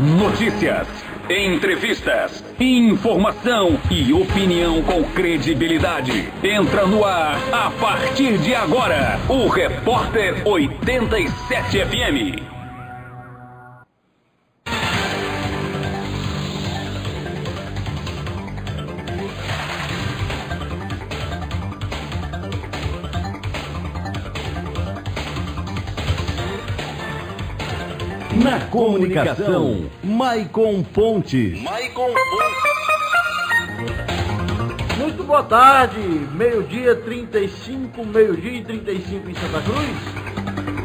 Notícias, entrevistas, informação e opinião com credibilidade. Entra no ar, a partir de agora, o Repórter 87 FM. Na comunicação, Maicon Pontes. Muito boa tarde, meio-dia 35, meio-dia e 35 em Santa Cruz.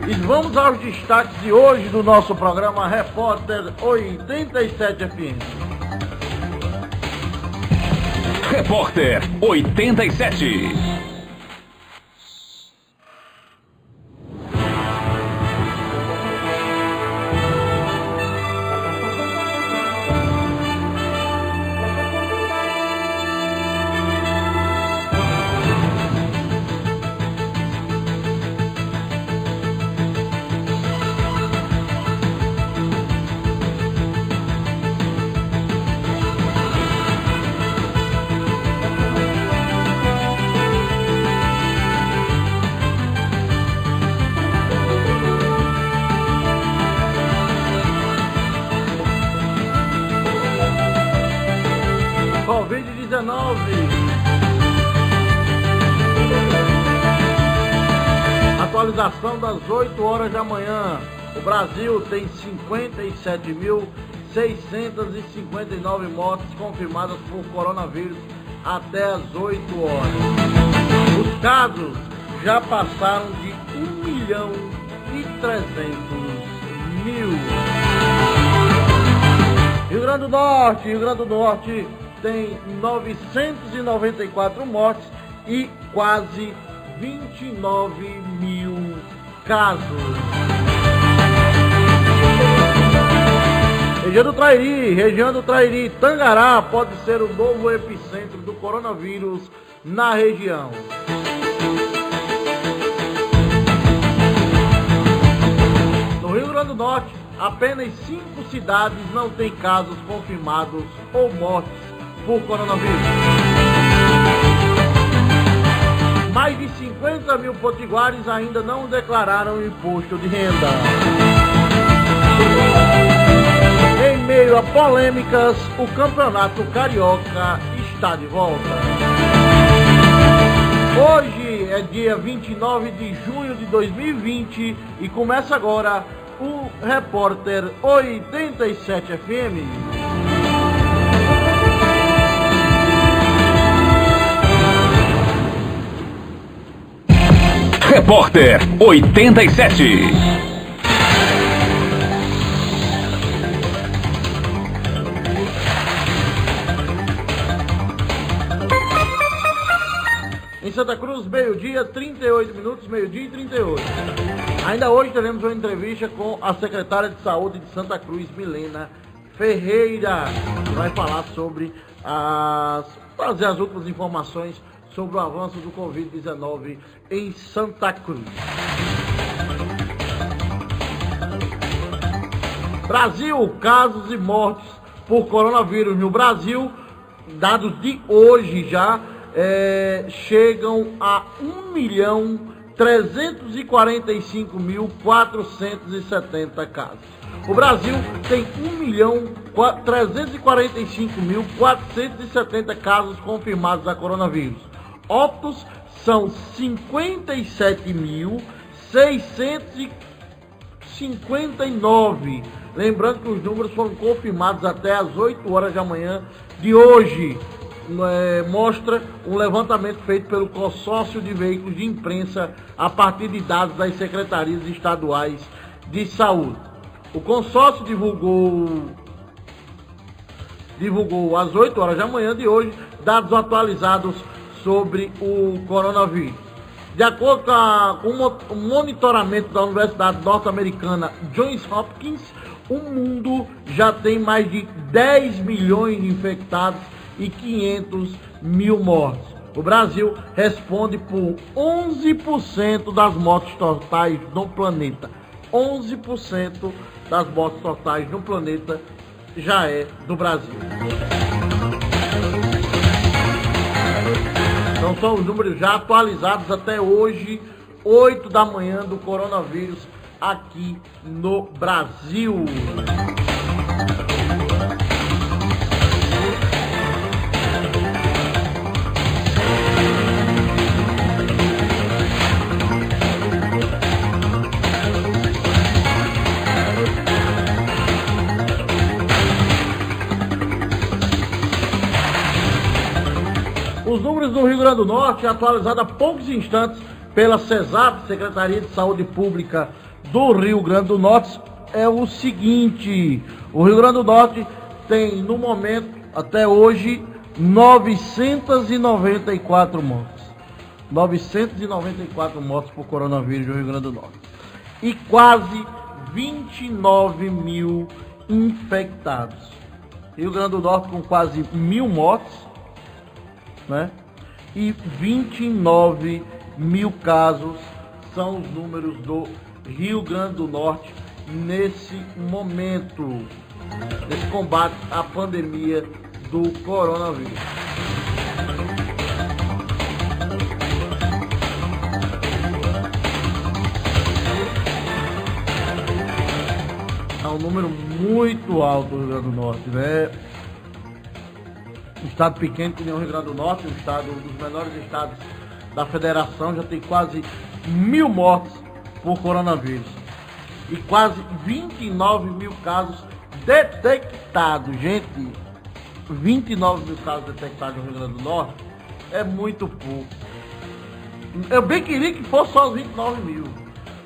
E vamos aos destaques de hoje do nosso programa Repórter 87 FM. Repórter 87. Covid-19. Atualização das 8 horas da manhã. O Brasil tem 57.659 mortes confirmadas por coronavírus até as 8 horas. Os casos já passaram de 1.300.000. Rio Grande do Norte tem 994 mortes e quase 29.000 casos. Região do Trairi, Tangará pode ser o novo epicentro do coronavírus na região. No Rio Grande do Norte, apenas 5 cidades não têm casos confirmados ou mortes por coronavírus. Mais de 50 mil potiguares ainda não declararam imposto de renda. Em meio a polêmicas, o Campeonato Carioca está de volta. Hoje é dia 29 de junho de 2020 e começa agora o Repórter 87 FM. Repórter 87. Em Santa Cruz, meio-dia, 38 minutos, meio-dia e 38. Ainda hoje teremos uma entrevista com a secretária de Saúde de Santa Cruz, Milena Ferreira, que vai falar sobre trazer as últimas informações sobre o avanço do Covid-19 em Santa Cruz. Brasil, casos e mortes por coronavírus no Brasil, dados de hoje já, chegam a 1.345.470 casos. O Brasil tem 1.345.470 casos confirmados da coronavírus. Óbitos são 57.659. Lembrando que os números foram confirmados até as 8 horas da manhã de hoje. Mostra um levantamento feito pelo consórcio de veículos de imprensa a partir de dados das secretarias estaduais de saúde. O consórcio divulgou às 8 horas da manhã de hoje dados atualizados sobre o coronavírus. De acordo com o monitoramento da Universidade Norte-Americana Johns Hopkins, o mundo já tem mais de 10 milhões de infectados e 500 mil mortes. O Brasil responde por 11% das mortes totais no planeta. 11% das mortes totais no planeta já é do Brasil. Então são os números já atualizados até hoje, 8 da manhã, do coronavírus aqui no Brasil. Os números do Rio Grande do Norte, atualizados há poucos instantes pela CESAP, Secretaria de Saúde Pública do Rio Grande do Norte, é o seguinte: o Rio Grande do Norte tem, no momento, até hoje, 994 mortes. 994 mortes por coronavírus no Rio Grande do Norte. E quase 29 mil infectados. Rio Grande do Norte com quase 1.000 mortes, né? E 29 mil casos são os números do Rio Grande do Norte nesse momento, nesse combate à pandemia do coronavírus. É um número muito alto do Rio Grande do Norte, né? Um estado pequeno que nem o Rio Grande do Norte, um dos menores estados da federação, já tem quase 1.000 mortes por coronavírus e quase 29 mil casos detectados. Gente, 29 mil casos detectados no Rio Grande do Norte é muito pouco. Eu bem queria que fosse só os 29 mil,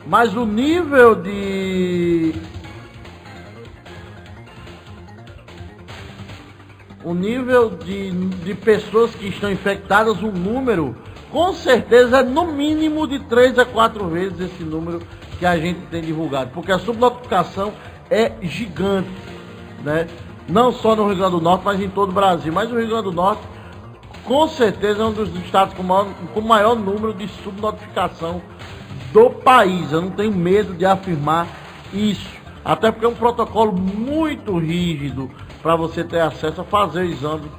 mas o nível de pessoas que estão infectadas, o número, com certeza, é no mínimo de 3 a 4 vezes esse número que a gente tem divulgado, porque a subnotificação é gigante, né? Não só no Rio Grande do Norte, mas em todo o Brasil. Mas o Rio Grande do Norte, com certeza, é um dos estados com o maior número de subnotificação do país. Eu não tenho medo de afirmar isso, até porque é um protocolo muito rígido para você ter acesso a fazer o exame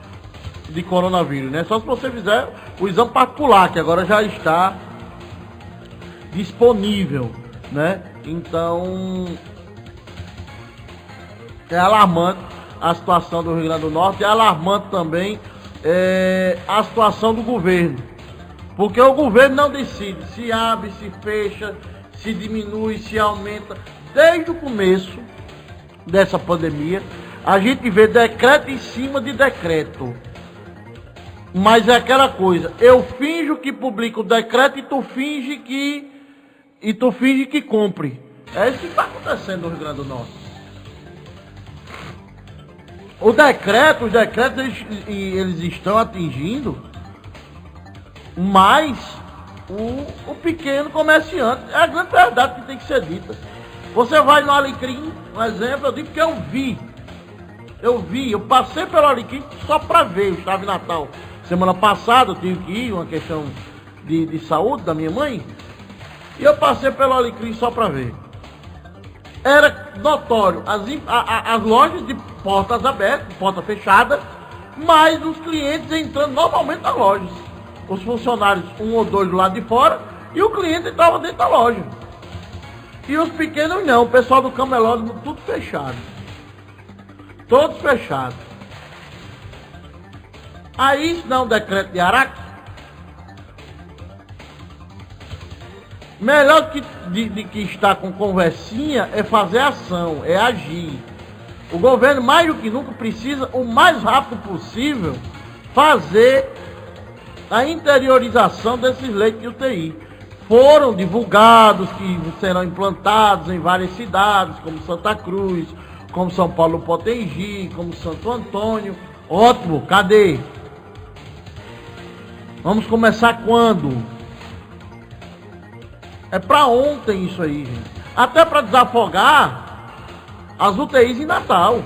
de coronavírus, né? Só se você fizer o exame particular, que agora já está disponível, né? Então, é alarmante a situação do Rio Grande do Norte, é alarmante também a situação do governo, porque o governo não decide se abre, se fecha, se diminui, se aumenta. Desde o começo dessa pandemia, a gente vê decreto em cima de decreto. Mas é aquela coisa, eu finjo que publico o decreto e tu finge que cumpre. É isso que está acontecendo no Rio Grande do Norte. Os decretos eles estão atingindo mais o pequeno comerciante. É a grande verdade que tem que ser dita. Você vai no Alecrim, um exemplo, eu digo que eu passei pelo Alecrim só para ver. Eu estava em Natal semana passada, eu tive que ir, uma questão de saúde da minha mãe, e eu passei pelo Alecrim só para ver. Era notório as lojas de portas abertas, porta fechada, mas os clientes entrando normalmente nas lojas. Os funcionários, um ou dois do lado de fora, e o cliente entrava dentro da loja. E os pequenos não, o pessoal do camelódromo tudo fechado. Todos fechados. Aí isso não é um decreto de Araque? Melhor que estar com conversinha é fazer ação, é agir. O governo, mais do que nunca, precisa, o mais rápido possível, fazer a interiorização desses leitos de UTI. Foram divulgados que serão implantados em várias cidades, como Santa Cruz, como São Paulo Potengi, como Santo Antônio. Ótimo, cadê? Vamos começar quando? É para ontem isso aí, gente. Até para desafogar as UTIs em Natal.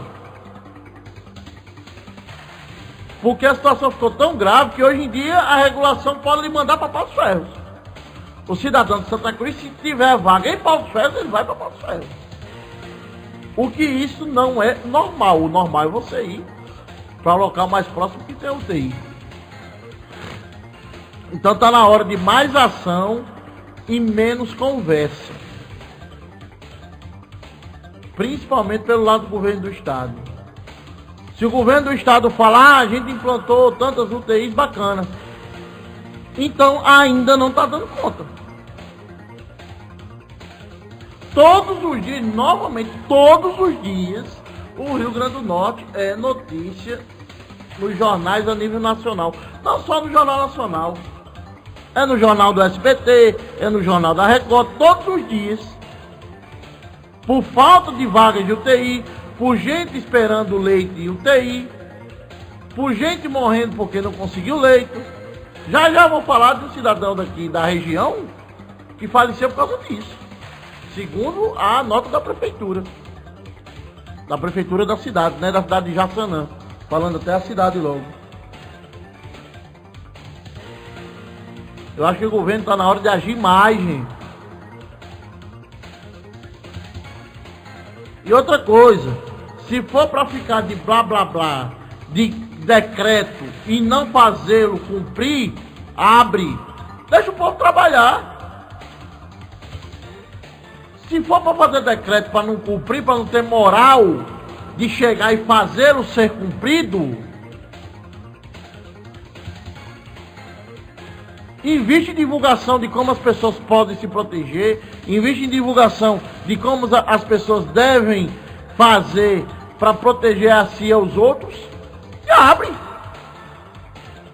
Porque a situação ficou tão grave que hoje em dia a regulação pode lhe mandar para Passo Ferros. O cidadão de Santa Cruz, se tiver vaga em Porto Ferro, ele vai para Porto Ferro. O que isso não é normal. O normal é você ir para o local mais próximo que tem UTI. Então está na hora de mais ação e menos conversa. Principalmente pelo lado do governo do estado. Se o governo do estado falar, a gente implantou tantas UTIs bacanas. Então ainda não está dando conta. Todos os dias, novamente, todos os dias, o Rio Grande do Norte é notícia nos jornais a nível nacional. Não só no Jornal Nacional. É no jornal do SBT, é no jornal da Record, todos os dias. Por falta de vagas de UTI, por gente esperando leite de UTI, por gente morrendo porque não conseguiu leito. Já vou falar de um cidadão daqui da região que faleceu por causa disso. Segundo a nota da prefeitura. Da prefeitura da cidade, né? Da cidade de Jaçanã. Falando até a cidade logo. Eu acho que o governo está na hora de agir mais, gente. E outra coisa, se for para ficar de blá blá blá, de decreto e não fazê-lo cumprir, abre. Deixa o povo trabalhar. Se for para fazer decreto para não cumprir, para não ter moral de chegar e fazê-lo ser cumprido, investe em divulgação de como as pessoas podem se proteger, investe em divulgação de como as pessoas devem fazer para proteger a si e aos outros, e abre.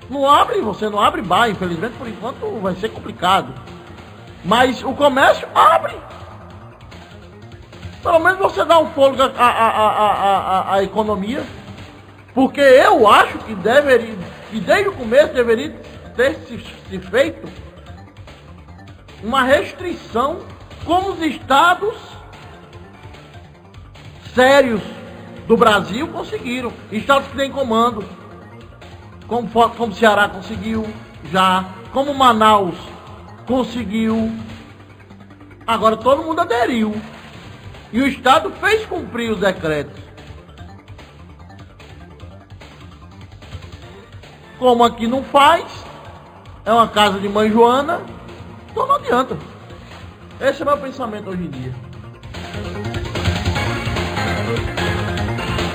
Não abre, você não abre bar, infelizmente por enquanto vai ser complicado. Mas o comércio abre. Pelo menos você dá um fôlego à economia. Porque eu acho que deveria, e desde o começo deveria ter se feito uma restrição como os estados sérios do Brasil conseguiram. Estados que têm comando. Como Ceará conseguiu já. Como Manaus conseguiu. Agora todo mundo aderiu. E o Estado fez cumprir os decretos. Como aqui não faz, é uma casa de mãe Joana, então não adianta. Esse é o meu pensamento hoje em dia.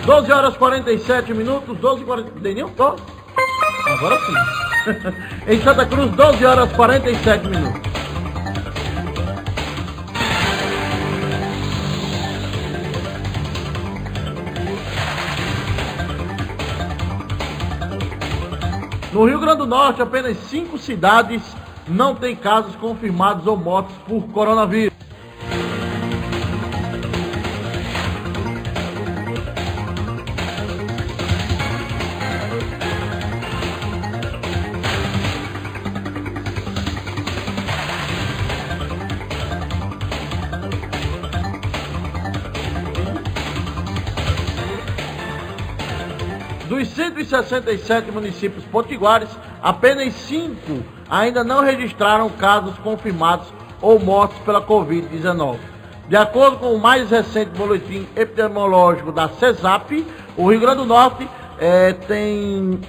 12 horas 47 minutos, 12h47. Denil, tô? Agora sim. Em Santa Cruz, 12 horas 47 minutos. No Rio Grande do Norte, apenas 5 cidades não têm casos confirmados ou mortes por coronavírus. Dos 167 municípios potiguares, apenas 5 ainda não registraram casos confirmados ou mortes pela Covid-19. De acordo com o mais recente boletim epidemiológico da CESAP, o Rio Grande do Norte tem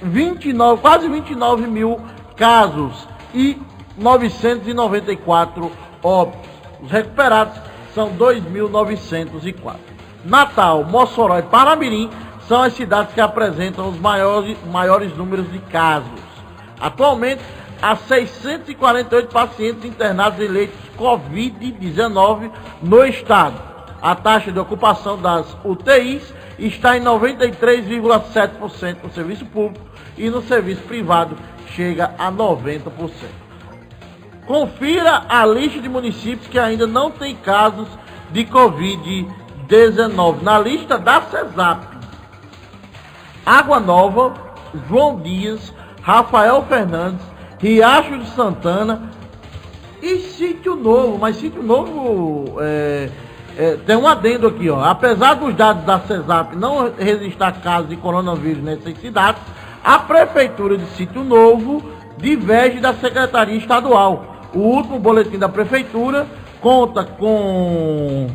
quase 29 mil casos e 994 óbitos. Os recuperados são 2.904. Natal, Mossoró e Paramirim são as cidades que apresentam os maiores números de casos. Atualmente, há 648 pacientes internados em leitos Covid-19 no estado. A taxa de ocupação das UTIs está em 93,7% no serviço público e no serviço privado chega a 90%. Confira a lista de municípios que ainda não têm casos de Covid-19. Na lista da CESAP, Água Nova, João Dias, Rafael Fernandes, Riacho de Santana e Sítio Novo. Mas Sítio Novo tem um adendo aqui, ó. Apesar dos dados da CESAP não registrar casos de coronavírus nessas cidades, a Prefeitura de Sítio Novo diverge da Secretaria Estadual. O último boletim da prefeitura conta com...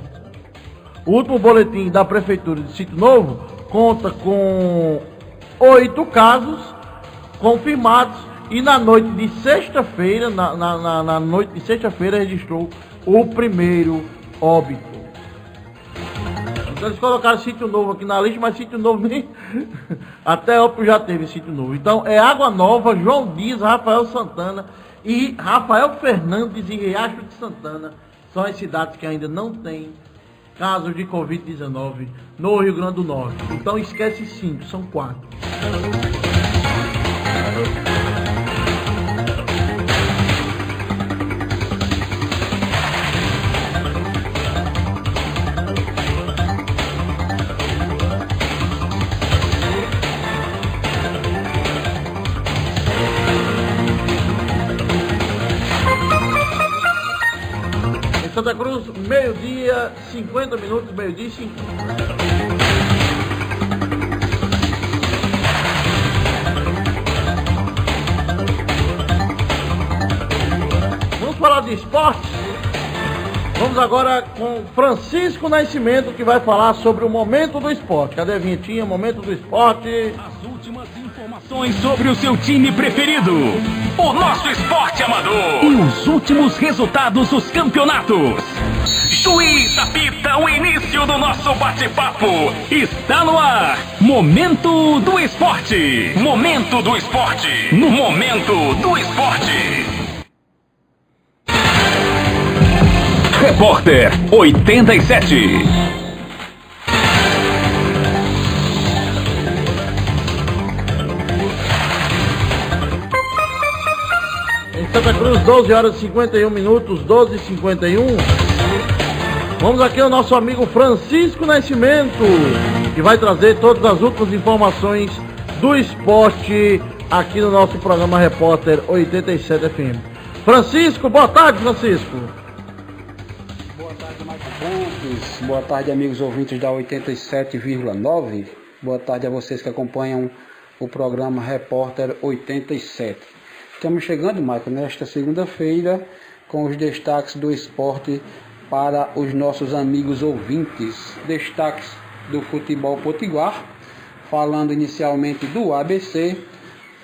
O último boletim da prefeitura de Sítio Novo conta com 8 casos confirmados e na noite de sexta-feira, na noite de sexta-feira registrou o primeiro óbito. Então eles colocaram Sítio Novo aqui na lista, mas Sítio Novo nem... Até óbito já teve Sítio Novo. Então é Água Nova, João Dias, Rafael Santana e Rafael Fernandes e Riacho de Santana. São as cidades que ainda não têm casos de Covid-19 no Rio Grande do Norte. Então esquece 5, são 4. Santa Cruz, meio-dia, 50 minutos, meio-dia e 50. Vamos falar de esporte? Vamos agora com Francisco Nascimento, que vai falar sobre o momento do esporte. Cadê a vinhetinha? Momento do esporte. As últimas informações sobre o seu time preferido. O nosso esporte amador. E os últimos resultados dos campeonatos. Juiz apita o início do nosso bate-papo. Está no ar. Momento do esporte. Momento do esporte. No Momento do Esporte. Repórter 87. Santa Cruz, 12 horas e 51 minutos, 12h51. Vamos aqui ao nosso amigo Francisco Nascimento, que vai trazer todas as últimas informações do esporte aqui no nosso programa Repórter 87 FM. Francisco, boa tarde, Francisco. Boa tarde, Marcos Pontes. Boa tarde, amigos ouvintes da 87,9. Boa tarde a vocês que acompanham o programa Repórter 87. Estamos chegando, Michael, nesta segunda-feira com os destaques do esporte para os nossos amigos ouvintes. Destaques do futebol potiguar, falando inicialmente do ABC,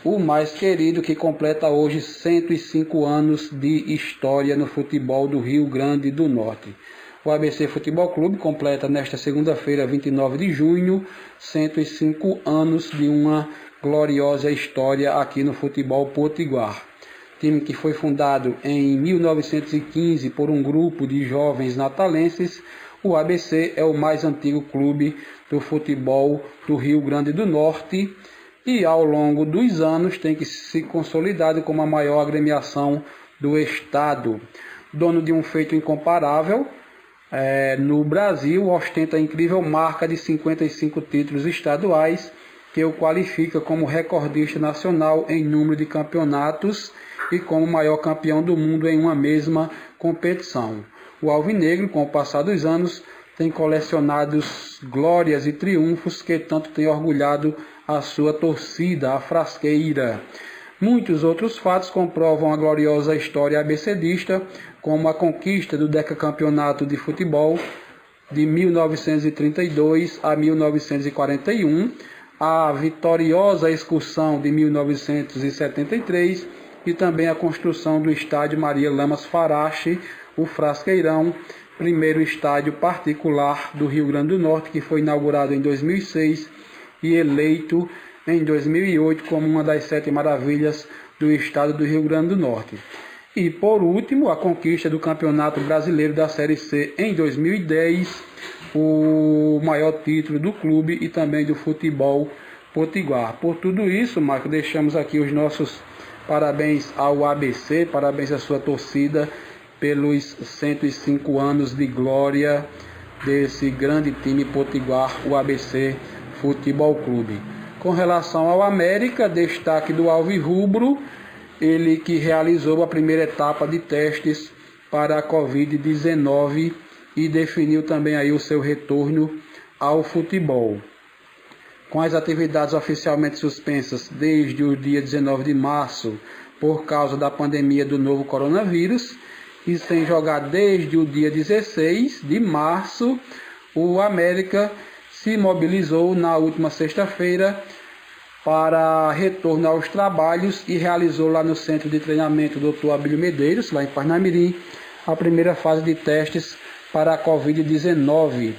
o mais querido, que completa hoje 105 anos de história no futebol do Rio Grande do Norte. O ABC Futebol Clube completa nesta segunda-feira, 29 de junho, 105 anos de uma gloriosa história aqui no futebol potiguar. Time que foi fundado em 1915 por um grupo de jovens natalenses, o ABC é o mais antigo clube do futebol do Rio Grande do Norte e ao longo dos anos tem que se consolidado como a maior agremiação do estado. Dono de um feito incomparável, no Brasil ostenta a incrível marca de 55 títulos estaduais, que o qualifica como recordista nacional em número de campeonatos e como maior campeão do mundo em uma mesma competição. O alvinegro, com o passar dos anos, tem colecionado glórias e triunfos que tanto tem orgulhado a sua torcida, a frasqueira. Muitos outros fatos comprovam a gloriosa história abecedista, como a conquista do decacampeonato de futebol de 1932 a 1941, a vitoriosa excursão de 1973 e também a construção do estádio Maria Lamas Farache, o Frasqueirão, primeiro estádio particular do Rio Grande do Norte, que foi inaugurado em 2006 e eleito em 2008 como uma das 7 maravilhas do estado do Rio Grande do Norte. E por último, a conquista do Campeonato Brasileiro da Série C em 2010, o maior título do clube e também do futebol potiguar. Por tudo isso, Marco, deixamos aqui os nossos parabéns ao ABC, parabéns à sua torcida pelos 105 anos de glória desse grande time potiguar, o ABC Futebol Clube. Com relação ao América, destaque do Alvirrubro, ele que realizou a primeira etapa de testes para a Covid-19 e definiu também aí o seu retorno ao futebol. Com as atividades oficialmente suspensas desde o dia 19 de março por causa da pandemia do novo coronavírus e sem jogar desde o dia 16 de março, o América se mobilizou na última sexta-feira para retorno aos trabalhos e realizou lá no Centro de Treinamento Dr. Abílio Medeiros, lá em Parnamirim, a primeira fase de testes para a Covid-19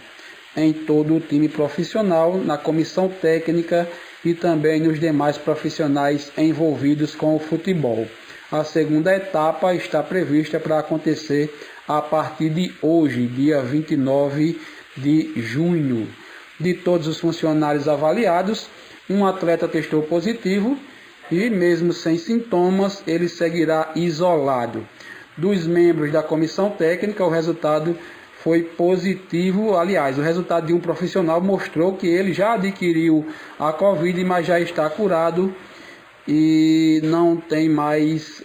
em todo o time profissional, na comissão técnica e também nos demais profissionais envolvidos com o futebol. A segunda etapa está prevista para acontecer a partir de hoje, dia 29 de junho. De todos os funcionários avaliados, um atleta testou positivo e, mesmo sem sintomas, ele seguirá isolado. Dos membros da comissão técnica, o resultado foi positivo. Aliás, o resultado de um profissional mostrou que ele já adquiriu a Covid, mas já está curado e não tem mais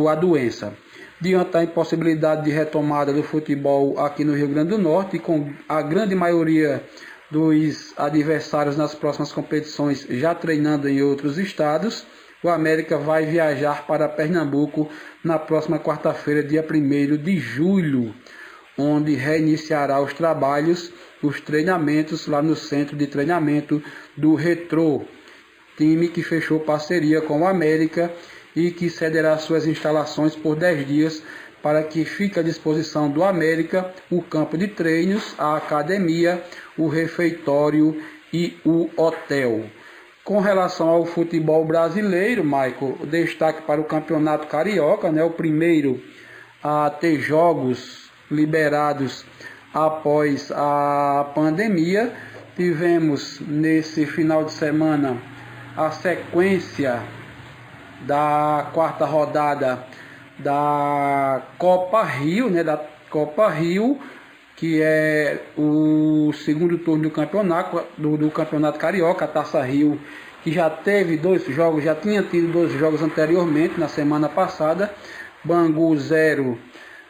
a doença. Diante da impossibilidade de retomada do futebol aqui no Rio Grande do Norte, com a grande maioria dos adversários nas próximas competições já treinando em outros estados, o América vai viajar para Pernambuco na próxima quarta-feira, dia 1º de julho, onde reiniciará os trabalhos, os treinamentos lá no Centro de Treinamento do Retrô, time que fechou parceria com o América e que cederá suas instalações por 10 dias para que fique à disposição do América o campo de treinos, a academia, o refeitório e o hotel. Com relação ao futebol brasileiro, Michael, destaque para o Campeonato Carioca, o primeiro a ter jogos liberados após a pandemia. Tivemos nesse final de semana a sequência da quarta rodada da Copa Rio, que é o segundo turno do campeonato Carioca, a Taça Rio, que já teve 2 jogos, já tinha tido 2 jogos anteriormente, na semana passada. Bangu 0,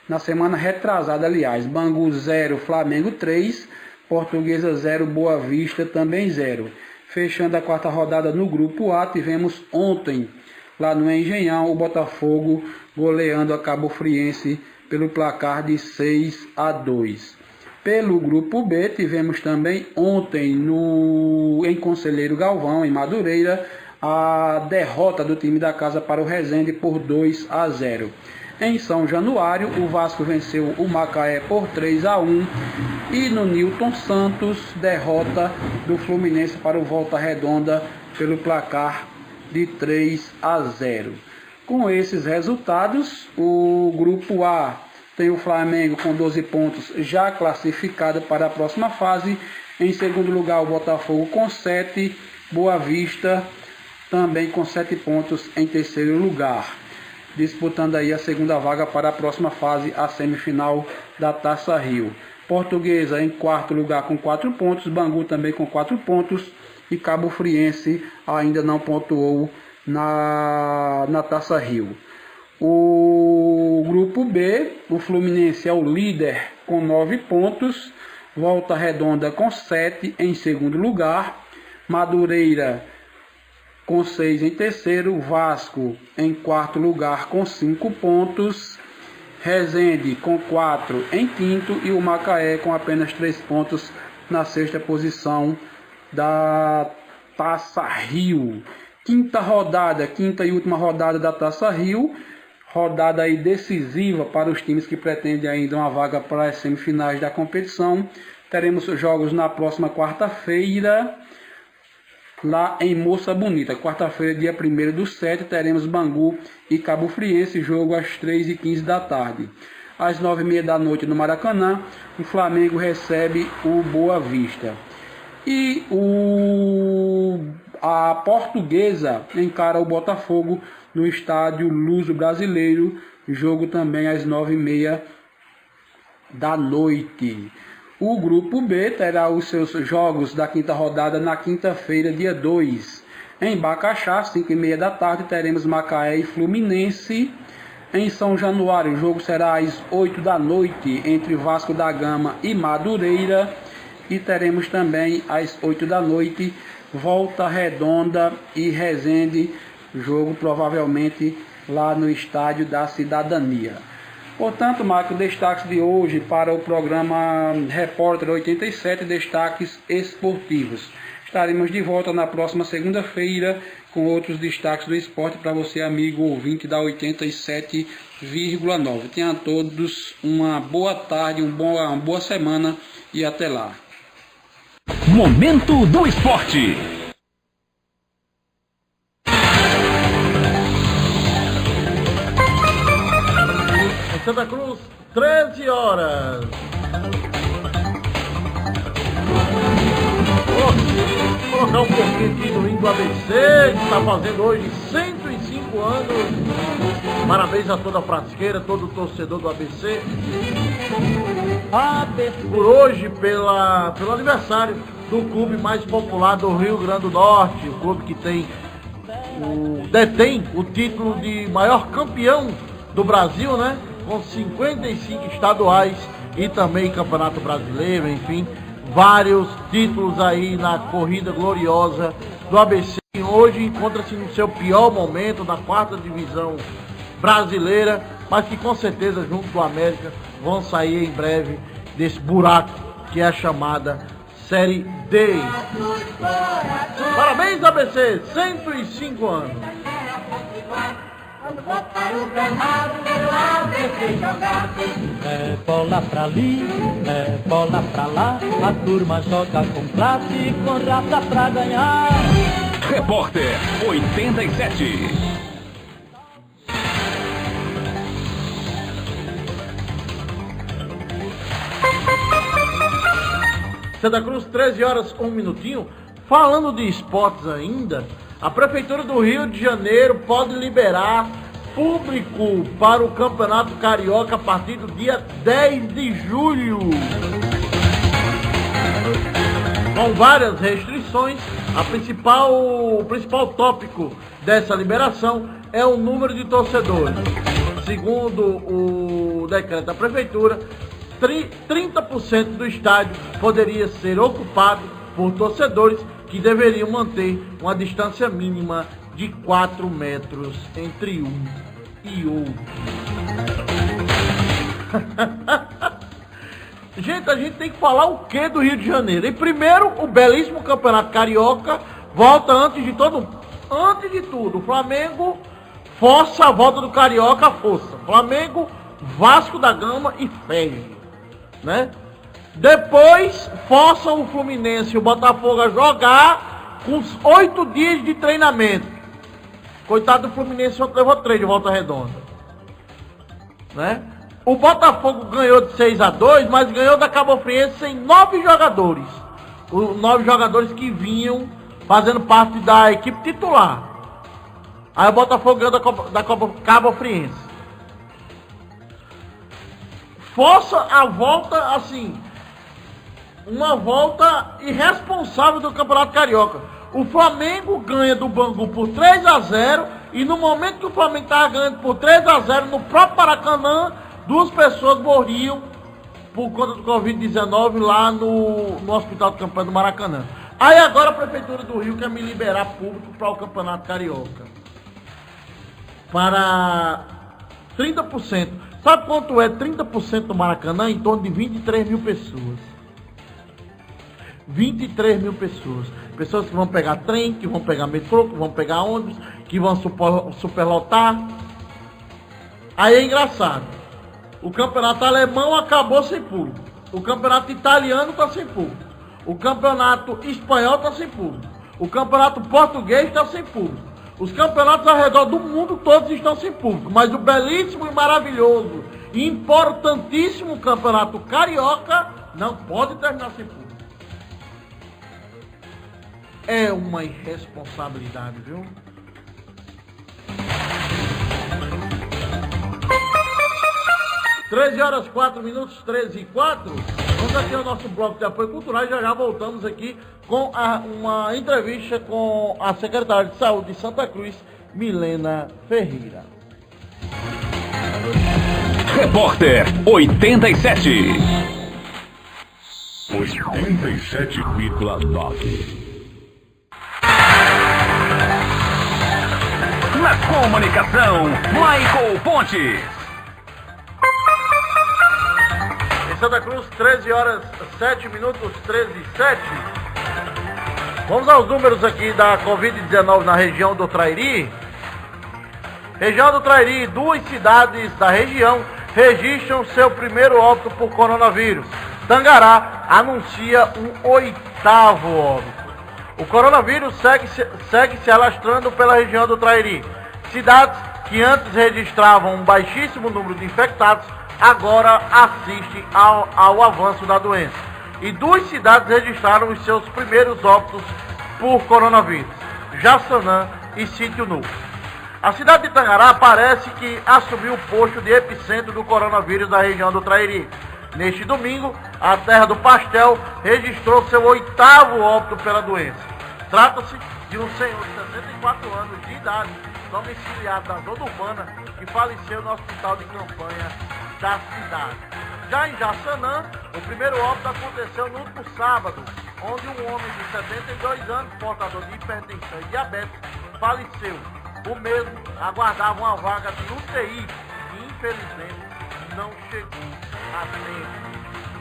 na semana retrasada, aliás, Bangu 0, Flamengo 3, Portuguesa 0, Boa Vista também 0. Fechando a quarta rodada no grupo A, tivemos ontem, lá no Engenhão, o Botafogo goleando a Cabo Friense pelo placar de 6-2. Pelo grupo B, tivemos também ontem em Conselheiro Galvão, em Madureira, a derrota do time da casa para o Resende por 2-0. Em São Januário, o Vasco venceu o Macaé por 3-1 e no Newton Santos, derrota do Fluminense para o Volta Redonda pelo placar de 3-0. Com esses resultados, o grupo A tem o Flamengo com 12 pontos já classificado para a próxima fase. Em segundo lugar, o Botafogo com 7, Boa Vista também com 7 pontos em terceiro lugar, disputando aí a segunda vaga para a próxima fase, a semifinal da Taça Rio. Portuguesa em quarto lugar com 4 pontos, Bangu também com 4 pontos e Cabo Friense ainda não pontuou na Taça Rio. O grupo B, o Fluminense é o líder com 9 pontos, Volta Redonda com 7 em segundo lugar, Madureira com 6 em terceiro, Vasco em quarto lugar com 5 pontos, Resende com 4 em quinto e o Macaé com apenas 3 pontos na sexta posição da Taça Rio. Quinta e última rodada da Taça Rio, rodada aí decisiva para os times que pretendem ainda uma vaga para as semifinais da competição. Teremos jogos na próxima quarta-feira, lá em Moça Bonita. Quarta-feira, dia 1º/7, teremos Bangu e Cabo Friense, jogo às 3h15 da tarde. Às 9h30 da noite no Maracanã, o Flamengo recebe o Boa Vista. E a Portuguesa encara o Botafogo no estádio Luso Brasileiro, jogo também às 9h30 da noite. O grupo B terá os seus jogos da quinta rodada na quinta-feira, dia 2. Em Bacaxá, 5h30 da tarde, teremos Macaé e Fluminense. Em São Januário, o jogo será às 8 da noite entre Vasco da Gama e Madureira. E teremos também às 8 da noite Volta Redonda e Resende jogo provavelmente lá no Estádio da Cidadania. Portanto, Marco, destaques de hoje para o programa Repórter 87, destaques esportivos. Estaremos de volta na próxima segunda-feira com outros destaques do esporte para você, amigo ouvinte da 87,9. Tenham todos uma boa tarde, uma boa semana e até lá. Momento do Esporte. Em Santa Cruz, 13 horas. Vou colocar um pouquinho aqui do hino do ABC, que está fazendo hoje 105 anos. Parabéns a toda a frasqueira, todo o torcedor do ABC. Por hoje, pelo aniversário do clube mais popular do Rio Grande do Norte, o clube que detém o título de maior campeão do Brasil, né? Com 55 estaduais e também Campeonato Brasileiro, enfim, vários títulos aí na corrida gloriosa do ABC. Hoje encontra-se no seu pior momento, na 4ª divisão brasileira, mas que com certeza junto do América vão sair em breve desse buraco que é a chamada Série D. Parabéns, ABC, 105 anos. Quando botar o gramado, quero ABC jogar. É bola pra ali, é bola pra lá. A turma joga com classe e com raça pra ganhar. Repórter 87. Santa Cruz, 13 horas, 1 minutinho. Falando de esportes ainda, a Prefeitura do Rio de Janeiro pode liberar público para o Campeonato Carioca a partir do dia 10 de julho. Com várias restrições, o principal tópico dessa liberação é o número de torcedores. Segundo o decreto da Prefeitura, 30% do estádio poderia ser ocupado por torcedores que deveriam manter uma distância mínima de 4 metros entre um e outro. Gente, a gente tem que falar o que do Rio de Janeiro? E primeiro, o belíssimo Campeonato Carioca volta antes de tudo. O Flamengo força a volta do Carioca à força. Flamengo, Vasco da Gama e Ferro, né? Depois força o Fluminense e o Botafogo a jogar com 8 dias de treinamento. Coitado do Fluminense, ontem levou 3 de Volta Redonda, né? O Botafogo ganhou de 6-2, mas ganhou da Cabo Friense sem 9 jogadores. Os 9 jogadores que vinham fazendo parte da equipe titular. Aí o Botafogo ganhou da Cabo Friense. Força a volta, assim, uma volta irresponsável do Campeonato Carioca. O Flamengo ganha do Bangu por 3-0 e no momento que o Flamengo estava ganhando por 3-0 no próprio Maracanã, 2 pessoas morriam por conta do Covid-19 lá no Hospital de Campanha do Maracanã. Aí agora a Prefeitura do Rio quer me liberar público para o Campeonato Carioca. Para 30%. Sabe quanto é 30% do Maracanã? Em torno de 23 mil pessoas. 23 mil pessoas. Pessoas que vão pegar trem, que vão pegar metrô, que vão pegar ônibus, que vão superlotar. Aí é engraçado. O campeonato alemão acabou sem público. O campeonato italiano está sem público. O campeonato espanhol está sem público. O campeonato português está sem público. Os campeonatos ao redor do mundo todos estão sem público. Mas o belíssimo e maravilhoso e importantíssimo campeonato carioca não pode terminar sem público. É uma irresponsabilidade, viu? Treze horas, 4 minutos, 13h04. Vamos aqui ao nosso bloco de apoio cultural e já voltamos aqui com uma entrevista com a secretária de Saúde de Santa Cruz, Milena Ferreira. Repórter 87. 87,9. Na comunicação, Michael Pontes. Em Santa Cruz, 13 horas 7 minutos, 13 e 7. Vamos aos números aqui da Covid-19 na região do Trairi. Região do Trairi, 2 cidades da região registram seu primeiro óbito por coronavírus. Tangará anuncia um 8º óbito. O coronavírus segue se alastrando pela região do Trairi. Cidades que antes registravam um baixíssimo número de infectados, agora assistem ao avanço da doença. E 2 cidades registraram os seus primeiros óbitos por coronavírus: Jaçanã e Sítio Novo. A cidade de Tangará parece que assumiu o posto de epicentro do coronavírus da região do Trairi. Neste domingo, a terra do pastel registrou seu 8º óbito pela doença. Trata-se de um senhor de 64 anos de idade, domiciliado da zona urbana, que faleceu no hospital de campanha da cidade. Já em Jaçanã, o primeiro óbito aconteceu no último sábado, onde um homem de 72 anos, portador de hipertensão e diabetes, faleceu. O mesmo aguardava uma vaga de UTI e, infelizmente, não chegou a tempo.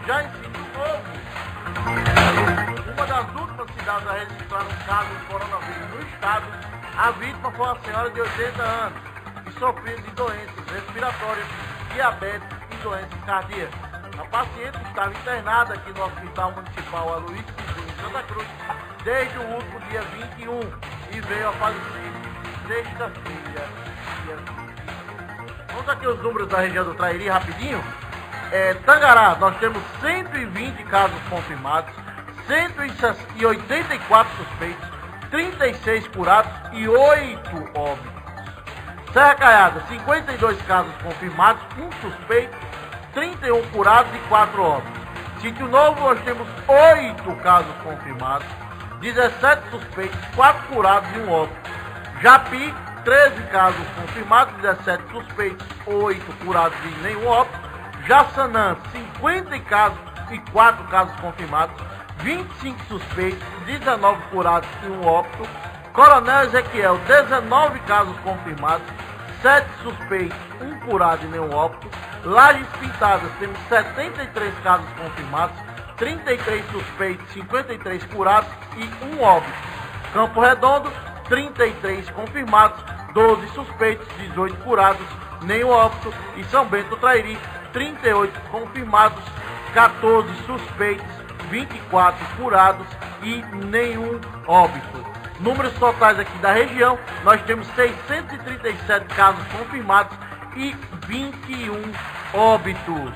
Já em Sítio Novo, uma das últimas cidades a registrar um caso de coronavírus no estado, a vítima foi uma senhora de 80 anos, que sofria de doenças respiratórias, diabetes e doenças cardíacas. A paciente estava internada aqui no Hospital Municipal Aloysio em Santa Cruz desde o último dia 21 e veio a falecer sexta-feira. Vamos aqui os números da região do Trairi rapidinho. Tangará, nós temos 120 casos confirmados, 184 suspeitos, 36 curados e 8 óbitos. Serra Caiada, 52 casos confirmados, 1 suspeito, 31 curados e 4 óbitos. Sítio Novo, nós temos 8 casos confirmados, 17 suspeitos, 4 curados e 1 óbito. Japi, 13 casos confirmados, 17 suspeitos, 8 curados e nenhum óbito. Jaçanã, 54 casos confirmados, 25 suspeitos, 19 curados e 1 óbito. Coronel Ezequiel, 19 casos confirmados, 7 suspeitos, 1 curado e nenhum óbito. Lajes Pintadas, temos 73 casos confirmados, 33 suspeitos, 53 curados e 1 óbito. Campo Redondo, 33 confirmados, 12 suspeitos, 18 curados, nenhum óbito. E São Bento do Trairi, 38 confirmados, 14 suspeitos, 24 curados e nenhum óbito. Números totais aqui da região, nós temos 637 casos confirmados e 21 óbitos.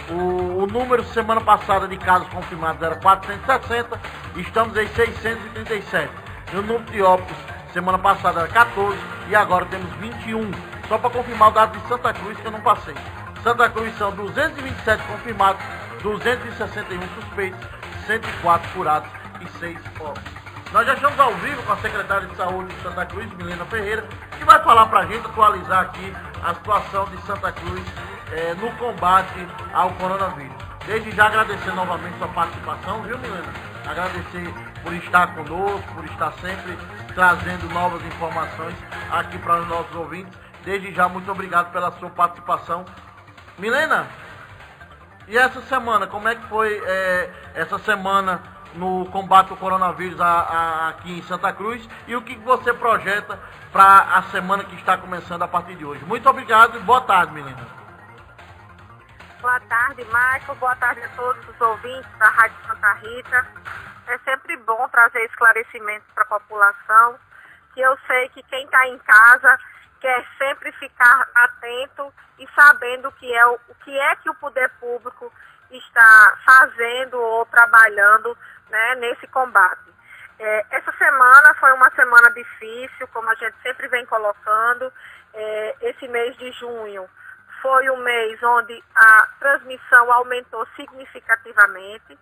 O número semana passada de casos confirmados era 460, estamos em 637. E o número de óbitos semana passada era 14 e agora temos 21. Só para confirmar o dado de Santa Cruz que eu não passei. Santa Cruz são 227 confirmados, 261 suspeitos, 104 curados e 6 óbitos. Nós já estamos ao vivo com a secretária de Saúde de Santa Cruz, Milena Ferreira, que vai falar para a gente, atualizar aqui a situação de Santa Cruz no combate ao coronavírus. Desde já agradecer novamente sua participação, viu, Milena? Agradecer por estar conosco, por estar sempre trazendo novas informações aqui para os nossos ouvintes. Desde já, muito obrigado pela sua participação. Milena, e essa semana, como é que foi essa semana no combate ao coronavírus aqui em Santa Cruz e o que você projeta para a semana que está começando a partir de hoje? Muito obrigado e boa tarde, Milena. Boa tarde, Michael. Boa tarde a todos os ouvintes da Rádio Santa Rita. É sempre bom trazer esclarecimentos para a população, que eu sei que quem está em casa quer sempre ficar atento e sabendo o que é que o poder público está fazendo ou trabalhando, né, nesse combate. Essa semana foi uma semana difícil, como a gente sempre vem colocando. Esse mês de junho foi um mês onde a transmissão aumentou significativamente.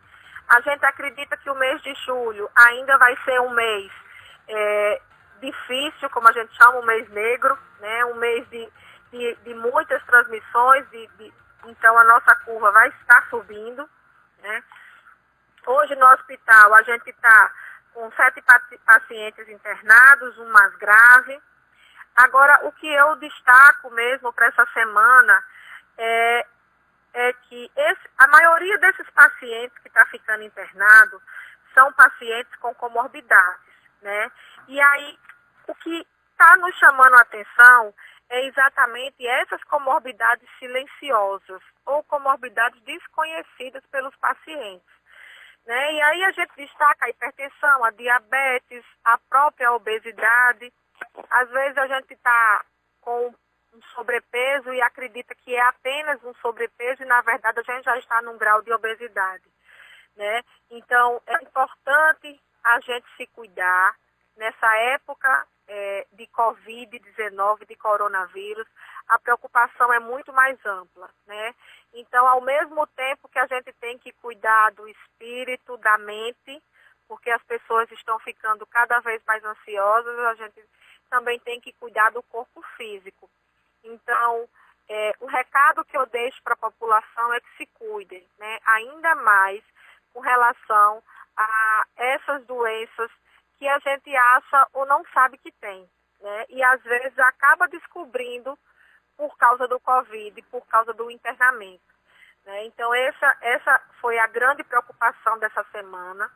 A gente acredita que o mês de julho ainda vai ser um mês difícil, como a gente chama, um mês negro, né? Um mês de muitas transmissões, então a nossa curva vai estar subindo, né? Hoje no hospital a gente está com 7 pacientes internados, um mais grave. Agora, o que eu destaco mesmo para essa semana é que a maioria desses pacientes que está ficando internado são pacientes com comorbidades, né? E aí, o que está nos chamando a atenção é exatamente essas comorbidades silenciosas ou comorbidades desconhecidas pelos pacientes, né? E aí a gente destaca a hipertensão, a diabetes, a própria obesidade. Às vezes a gente está com um sobrepeso e acredita que é apenas um sobrepeso e, na verdade, a gente já está num grau de obesidade, né? Então, é importante a gente se cuidar nessa época de Covid-19, de coronavírus. A preocupação é muito mais ampla, né? Então, ao mesmo tempo que a gente tem que cuidar do espírito, da mente, porque as pessoas estão ficando cada vez mais ansiosas, a gente também tem que cuidar do corpo físico. Então, o recado que eu deixo para a população é que se cuidem, né? Ainda mais com relação a essas doenças que a gente acha ou não sabe que tem, né? E às vezes acaba descobrindo por causa do Covid, por causa do internamento, né? Então, essa foi a grande preocupação dessa semana.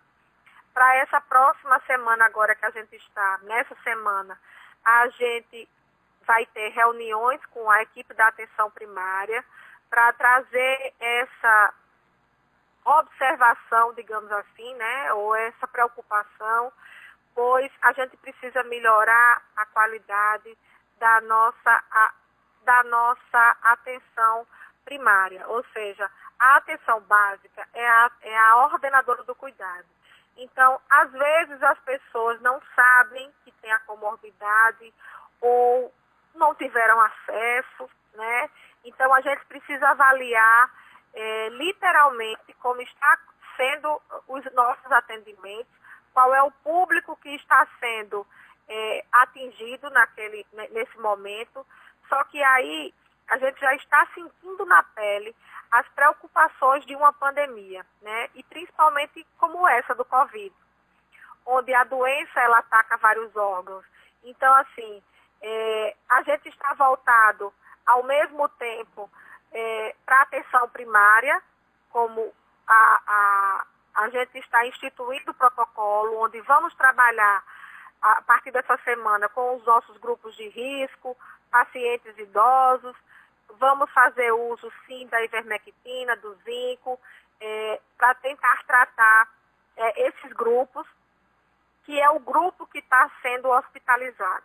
Para essa próxima semana agora que a gente está, nessa semana, a gente vai ter reuniões com a equipe da atenção primária para trazer essa observação, digamos assim, né, ou essa preocupação, pois a gente precisa melhorar a qualidade da nossa atenção primária, ou seja, a atenção básica é a ordenadora do cuidado. Então, às vezes as pessoas não sabem que tem a comorbidade ou não tiveram acesso, né? Então, a gente precisa avaliar literalmente como está sendo os nossos atendimentos, qual é o público que está sendo atingido nesse momento. Só que aí a gente já está sentindo na pele as preocupações de uma pandemia, né? E principalmente como essa do Covid, onde a doença ela ataca vários órgãos. Então, assim, a gente está voltado ao mesmo tempo para a atenção primária, como a gente está instituindo o protocolo, onde vamos trabalhar a partir dessa semana com os nossos grupos de risco, pacientes idosos. Vamos fazer uso, sim, da ivermectina, do zinco, para tentar tratar esses grupos, que é o grupo que está sendo hospitalizado.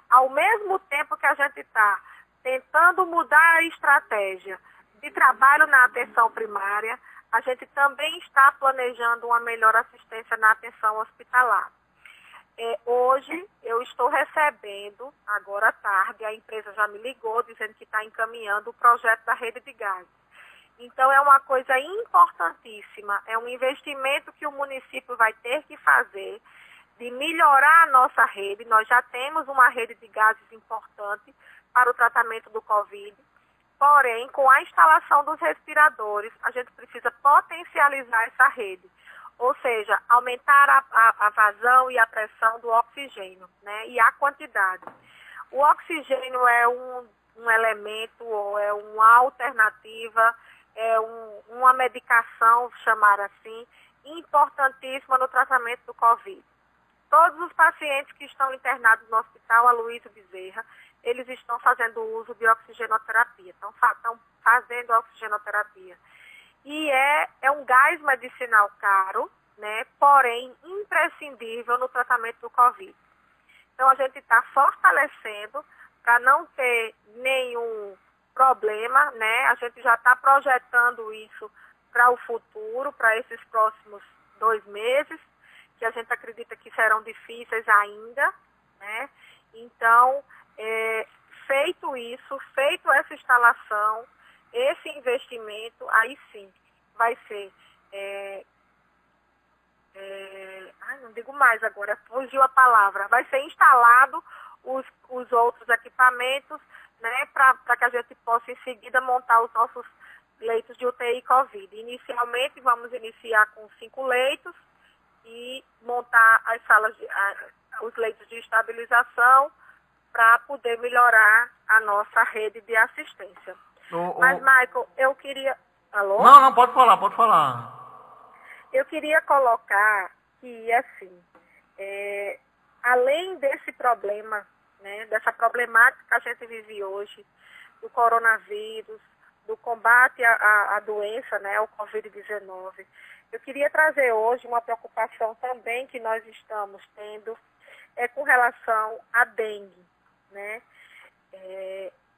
Ao mesmo tempo que a gente está tentando mudar a estratégia de trabalho na atenção primária, a gente também está planejando uma melhor assistência na atenção hospitalar. Hoje eu estou recebendo, agora à tarde, a empresa já me ligou dizendo que está encaminhando o projeto da rede de gás. Então é uma coisa importantíssima, é um investimento que o município vai ter que fazer de melhorar a nossa rede. Nós já temos uma rede de gases importante para o tratamento do Covid, porém, com a instalação dos respiradores, a gente precisa potencializar essa rede. Ou seja, aumentar a vazão e a pressão do oxigênio, né? E a quantidade. O oxigênio é um elemento, ou é uma alternativa, é uma medicação, chamar assim, importantíssima no tratamento do Covid. Todos os pacientes que estão internados no hospital Aloysio Bezerra, eles estão fazendo uso de oxigenoterapia, estão fazendo oxigenoterapia. E é um gás medicinal caro, né, porém imprescindível no tratamento do Covid. Então, a gente está fortalecendo para não ter nenhum problema, né? A gente já está projetando isso para o futuro, para esses próximos 2 meses, que a gente acredita que serão difíceis ainda, né? Então, feito isso, feito essa instalação, esse investimento, aí sim, vai ser, não digo mais agora, fugiu a palavra, vai ser instalado os outros equipamentos, né, para que a gente possa em seguida montar os nossos leitos de UTI Covid. Inicialmente, vamos iniciar com 5 leitos e montar as salas, os leitos de estabilização para poder melhorar a nossa rede de assistência. Mas, Michael, eu queria... Alô? Não, pode falar. Eu queria colocar que, assim, além desse problema, né, dessa problemática que a gente vive hoje, do coronavírus, do combate à doença, né, o Covid-19, eu queria trazer hoje uma preocupação também que nós estamos tendo com relação à dengue, né?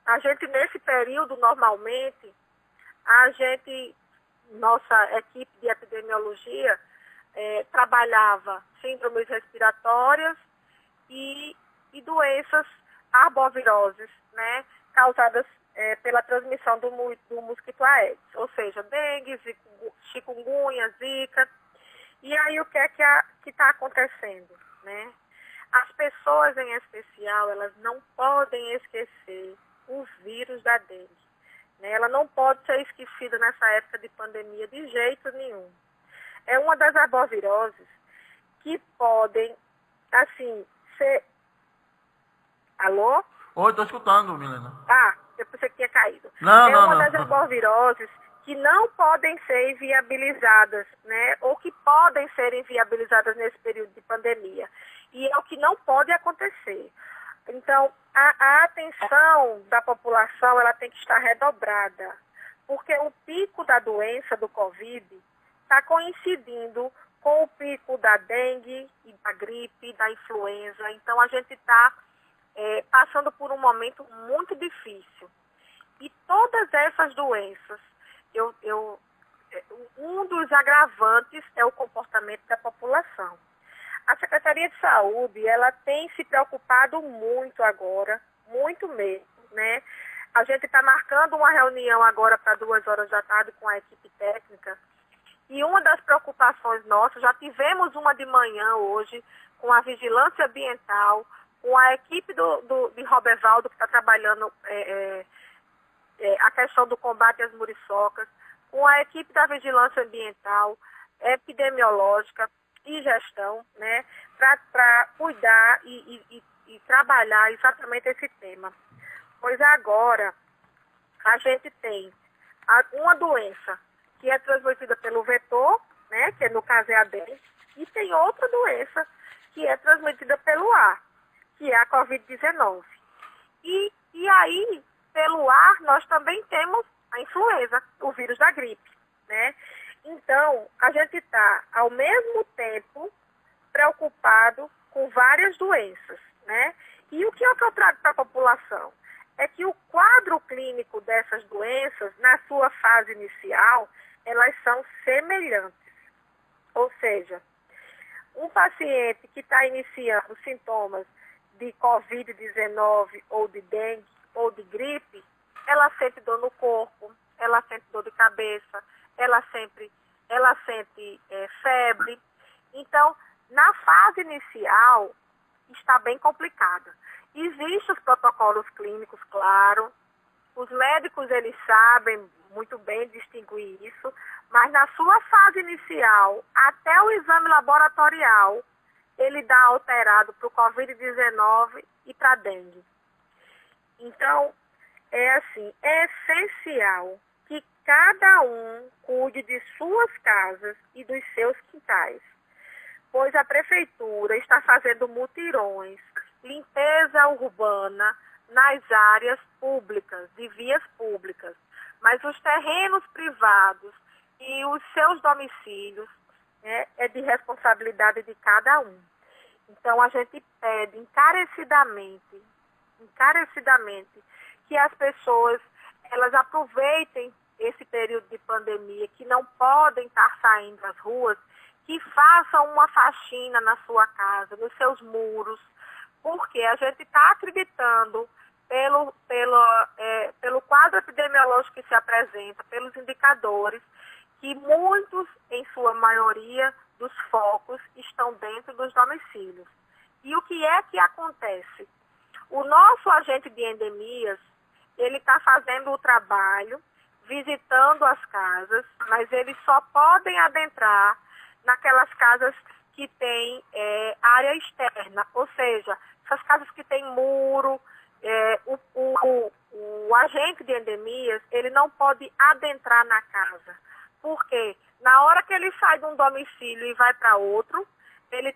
A gente, nesse período, normalmente, nossa equipe de epidemiologia trabalhava síndromes respiratórias e doenças arboviroses, né, causadas pela transmissão do mosquito Aedes, ou seja, dengue, chikungunya, zika. E aí o que é que está acontecendo, né? As pessoas, em especial, elas não podem esquecer o vírus da dengue. Né? Ela não pode ser esquecida nessa época de pandemia de jeito nenhum. É uma das arboviroses que podem, assim, ser... Alô? Oi, estou escutando, Milena. Eu pensei que tinha caído. Não. Uma das arboviroses que não podem ser inviabilizadas, né? Ou que podem ser inviabilizadas nesse período de pandemia. E é o que não pode acontecer. Então, a atenção da população, ela tem que estar redobrada. Porque o pico da doença do Covid está coincidindo com o pico da dengue e da gripe, da influenza. Então, a gente está passando por um momento muito difícil. E todas essas doenças, um dos agravantes é o comportamento da população. A Secretaria de Saúde, ela tem se preocupado muito agora, muito mesmo, né? A gente está marcando uma reunião agora para 2h da tarde com a equipe técnica. E uma das preocupações nossas, já tivemos uma de manhã hoje, com a vigilância ambiental, com a equipe de Robervaldo, que está trabalhando a questão do combate às muriçocas, com a equipe da vigilância ambiental, epidemiológica e gestão, né, para cuidar e trabalhar exatamente esse tema. Pois agora a gente tem uma doença que é transmitida pelo vetor, né, que no caso é a dengue, e tem outra doença que é transmitida pelo ar, que é a Covid-19. E aí, pelo ar, nós também temos a influenza, o vírus da gripe, né? Então, a gente está, ao mesmo tempo, preocupado com várias doenças, né? E o que eu trago para a população? É que o quadro clínico dessas doenças, na sua fase inicial, elas são semelhantes. Ou seja, um paciente que está iniciando sintomas de Covid-19 ou de dengue ou de gripe, ela sente dor no corpo, ela sente dor de cabeça, ela sente febre. Então, na fase inicial, está bem complicada. Existem os protocolos clínicos, claro. Os médicos, eles sabem muito bem distinguir isso, mas na sua fase inicial, até o exame laboratorial, ele dá alterado para o Covid-19 e para a dengue. Então, é essencial que cada um cuide de suas casas e dos seus quintais, pois a prefeitura está fazendo mutirões, limpeza urbana nas áreas públicas, de vias públicas, mas os terrenos privados e os seus domicílios, né, é de responsabilidade de cada um. Então, a gente pede encarecidamente que as pessoas, elas aproveitem esse período de pandemia, que não podem estar saindo às ruas, que façam uma faxina na sua casa, nos seus muros, porque a gente está acreditando pelo quadro epidemiológico que se apresenta, pelos indicadores, que muitos, em sua maioria, dos focos estão dentro dos domicílios. E o que é que acontece? O nosso agente de endemias, ele está fazendo o trabalho, visitando as casas, mas eles só podem adentrar naquelas casas que têm área externa, ou seja, essas casas que têm muro, agente de endemias, ele não pode adentrar na casa. Porque na hora que ele sai de um domicílio e vai para outro, ele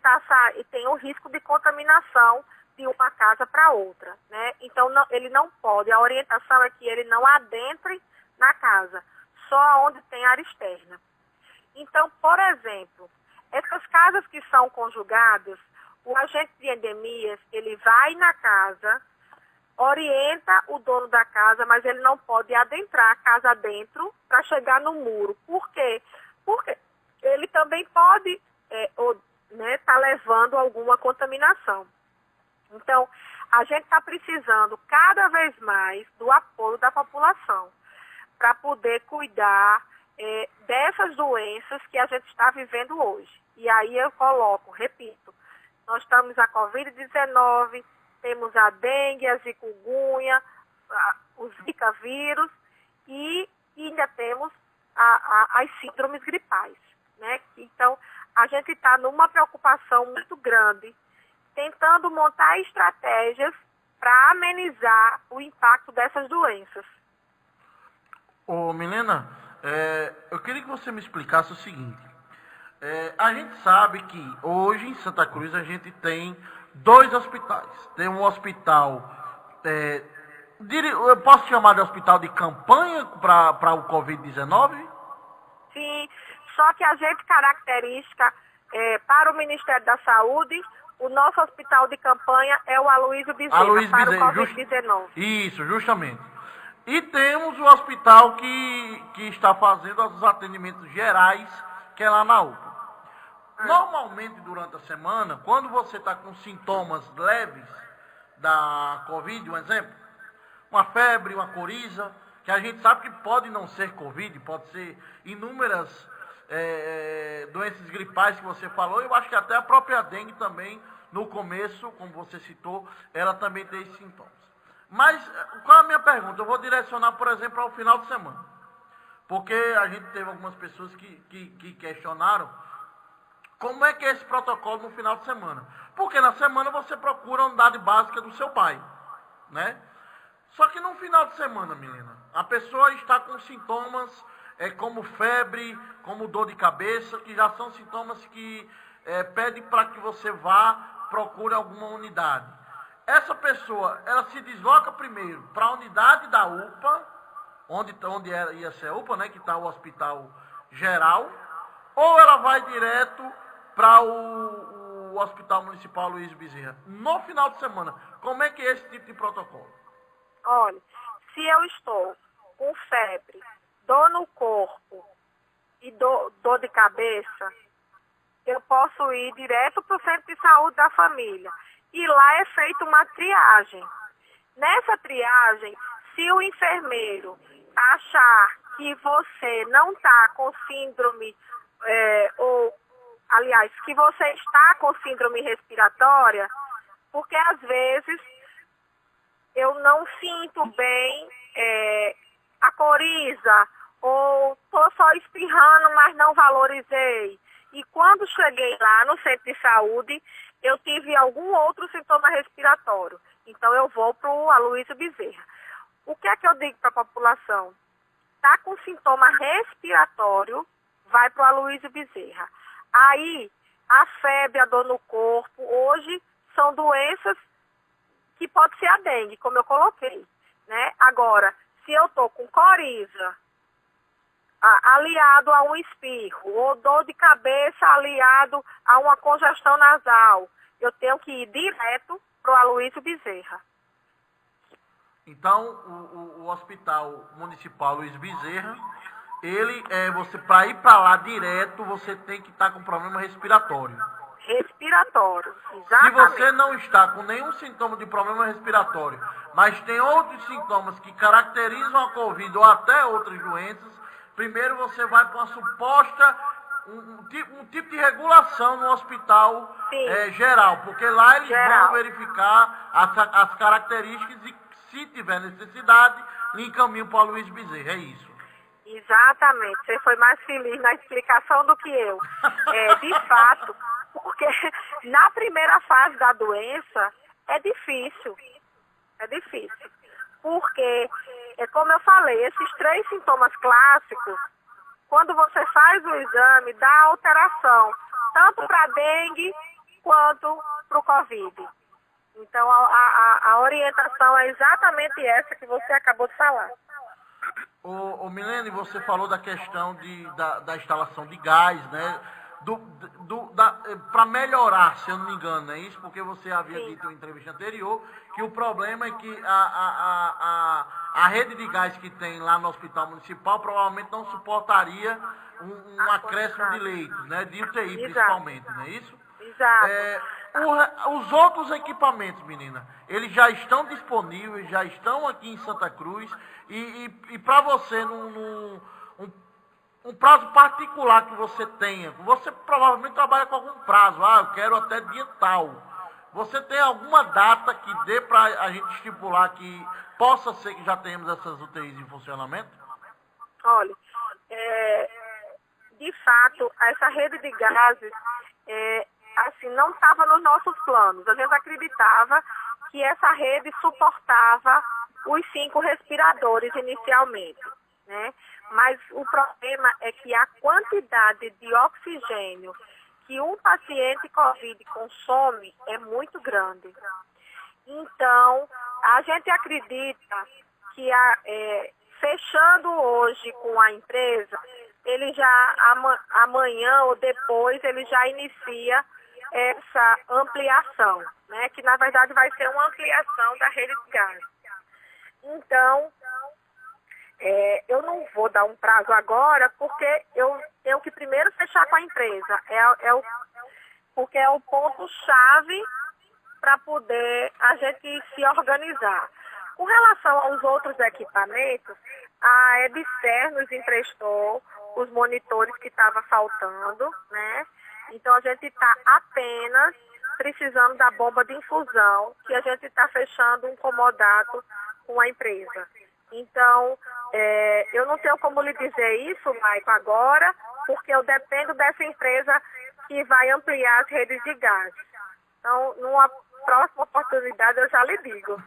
tem o risco de contaminação de uma casa para outra, né? Então, ele não pode. A orientação é que ele não adentre na casa, só onde tem área externa. Então, por exemplo, essas casas que são conjugadas, o agente de endemias, ele vai na casa, orienta o dono da casa, mas ele não pode adentrar a casa dentro para chegar no muro. Por quê? Porque ele também pode tá levando alguma contaminação. Então, a gente está precisando cada vez mais do apoio da população para poder cuidar dessas doenças que a gente está vivendo hoje. E aí eu repito, nós estamos a Covid-19, temos a dengue, a zikungunya, o zika vírus e ainda temos as síndromes gripais, né? Então, a gente está numa preocupação muito grande, tentando montar estratégias para amenizar o impacto dessas doenças. Ô, Milena, eu queria que você me explicasse o seguinte. A gente sabe que hoje em Santa Cruz a gente tem 2 hospitais. Tem um hospital, eu posso chamar de hospital de campanha para o Covid-19? Sim, só que a gente característica para o Ministério da Saúde, o nosso hospital de campanha é o Aloysio Bezerra, para o Covid-19. Isso, justamente. E temos o hospital que está fazendo os atendimentos gerais, que é lá na UPA. Normalmente, durante a semana, quando você está com sintomas leves da Covid, um exemplo, uma febre, uma coriza, que a gente sabe que pode não ser Covid, pode ser inúmeras doenças gripais que você falou, eu acho que até a própria dengue também, no começo, como você citou, ela também tem esses sintomas. Mas, qual é a minha pergunta? Eu vou direcionar, por exemplo, ao final de semana. Porque a gente teve algumas pessoas que questionaram como é que é esse protocolo no final de semana. Porque na semana você procura a unidade básica do seu pai, né? Só que no final de semana, Milena, a pessoa está com sintomas como febre, como dor de cabeça, que já são sintomas que pedem para que você procure alguma unidade. Essa pessoa, ela se desloca primeiro para a unidade da UPA, onde ia ser a UPA, né, que está o hospital geral, ou ela vai direto para o Hospital Municipal Aloysio Bezerra. No final de semana, como é que é esse tipo de protocolo? Olha, se eu estou com febre, dor no corpo e dor de cabeça, eu posso ir direto para o centro de saúde da família. E lá é feita uma triagem. Nessa triagem, se o enfermeiro achar que você não está com síndrome, que você está com síndrome respiratória, porque às vezes eu não sinto bem a coriza, ou estou só espirrando, mas não valorizei. E quando cheguei lá no centro de saúde, eu tive algum outro sintoma respiratório. Então eu vou para o Aloysio Bezerra. O que é que eu digo para a população? Está com sintoma respiratório, vai para o Aloysio Bezerra. Aí, a febre, a dor no corpo, hoje são doenças que pode ser a dengue, como eu coloquei, né? Agora, se eu estou com coriza, aliado a um espirro, ou dor de cabeça aliado a uma congestão nasal, eu tenho que ir direto para o Aloysio Bezerra. Então, o Hospital Municipal Aloysio Bezerra, para ir para lá direto, você tem que estar com problema respiratório. Respiratório, exatamente. Se você não está com nenhum sintoma de problema respiratório, mas tem outros sintomas que caracterizam a Covid ou até outras doenças, primeiro você vai para uma suposta, um tipo de regulação no hospital geral, porque lá eles vão verificar as características e, se tiver necessidade, lhe encaminham para o Aloysio Bezerra, é isso. Exatamente, você foi mais feliz na explicação do que eu. De fato, porque na primeira fase da doença é difícil. Porque é como eu falei, esses 3 sintomas clássicos, quando você faz o exame, dá alteração, tanto para dengue quanto para o Covid. Então, a orientação é exatamente essa que você acabou de falar. Ô Milene, você falou da questão da instalação de gás, né? Para melhorar, se eu não me engano, não é isso? Porque você havia dito em entrevista anterior que o problema é que a rede de gás que tem lá no Hospital Municipal provavelmente não suportaria um acréscimo de leitos, né? De UTI principalmente, não é isso? Exato. Os outros equipamentos, menina, eles já estão disponíveis, já estão aqui em Santa Cruz e para você, um prazo particular que você tenha, você provavelmente trabalha com algum prazo, eu quero até dia tal. Você tem alguma data que dê para a gente estipular que possa ser que já tenhamos essas UTIs em funcionamento? Olha, de fato, essa rede de gases, assim, não estava nos nossos planos. A gente acreditava que essa rede suportava os 5 respiradores inicialmente, né? Mas o problema é que a quantidade de oxigênio que um paciente COVID consome é muito grande. Então, a gente acredita que fechando hoje com a empresa, ele já amanhã ou depois ele já inicia essa ampliação, né? Que na verdade vai ser uma ampliação da rede de gás. Então, eu não vou dar um prazo agora, porque eu tenho que primeiro fechar com a empresa. Porque é o ponto-chave para poder a gente se organizar. Com relação aos outros equipamentos, a Ebser nos emprestou os monitores que estavam faltando, né? Então a gente está apenas precisando da bomba de infusão, que a gente está fechando um comodato com a empresa. Então, eu não tenho como lhe dizer isso, Maicon, agora, porque eu dependo dessa empresa que vai ampliar as redes de gás. Então, numa próxima oportunidade eu já lhe digo.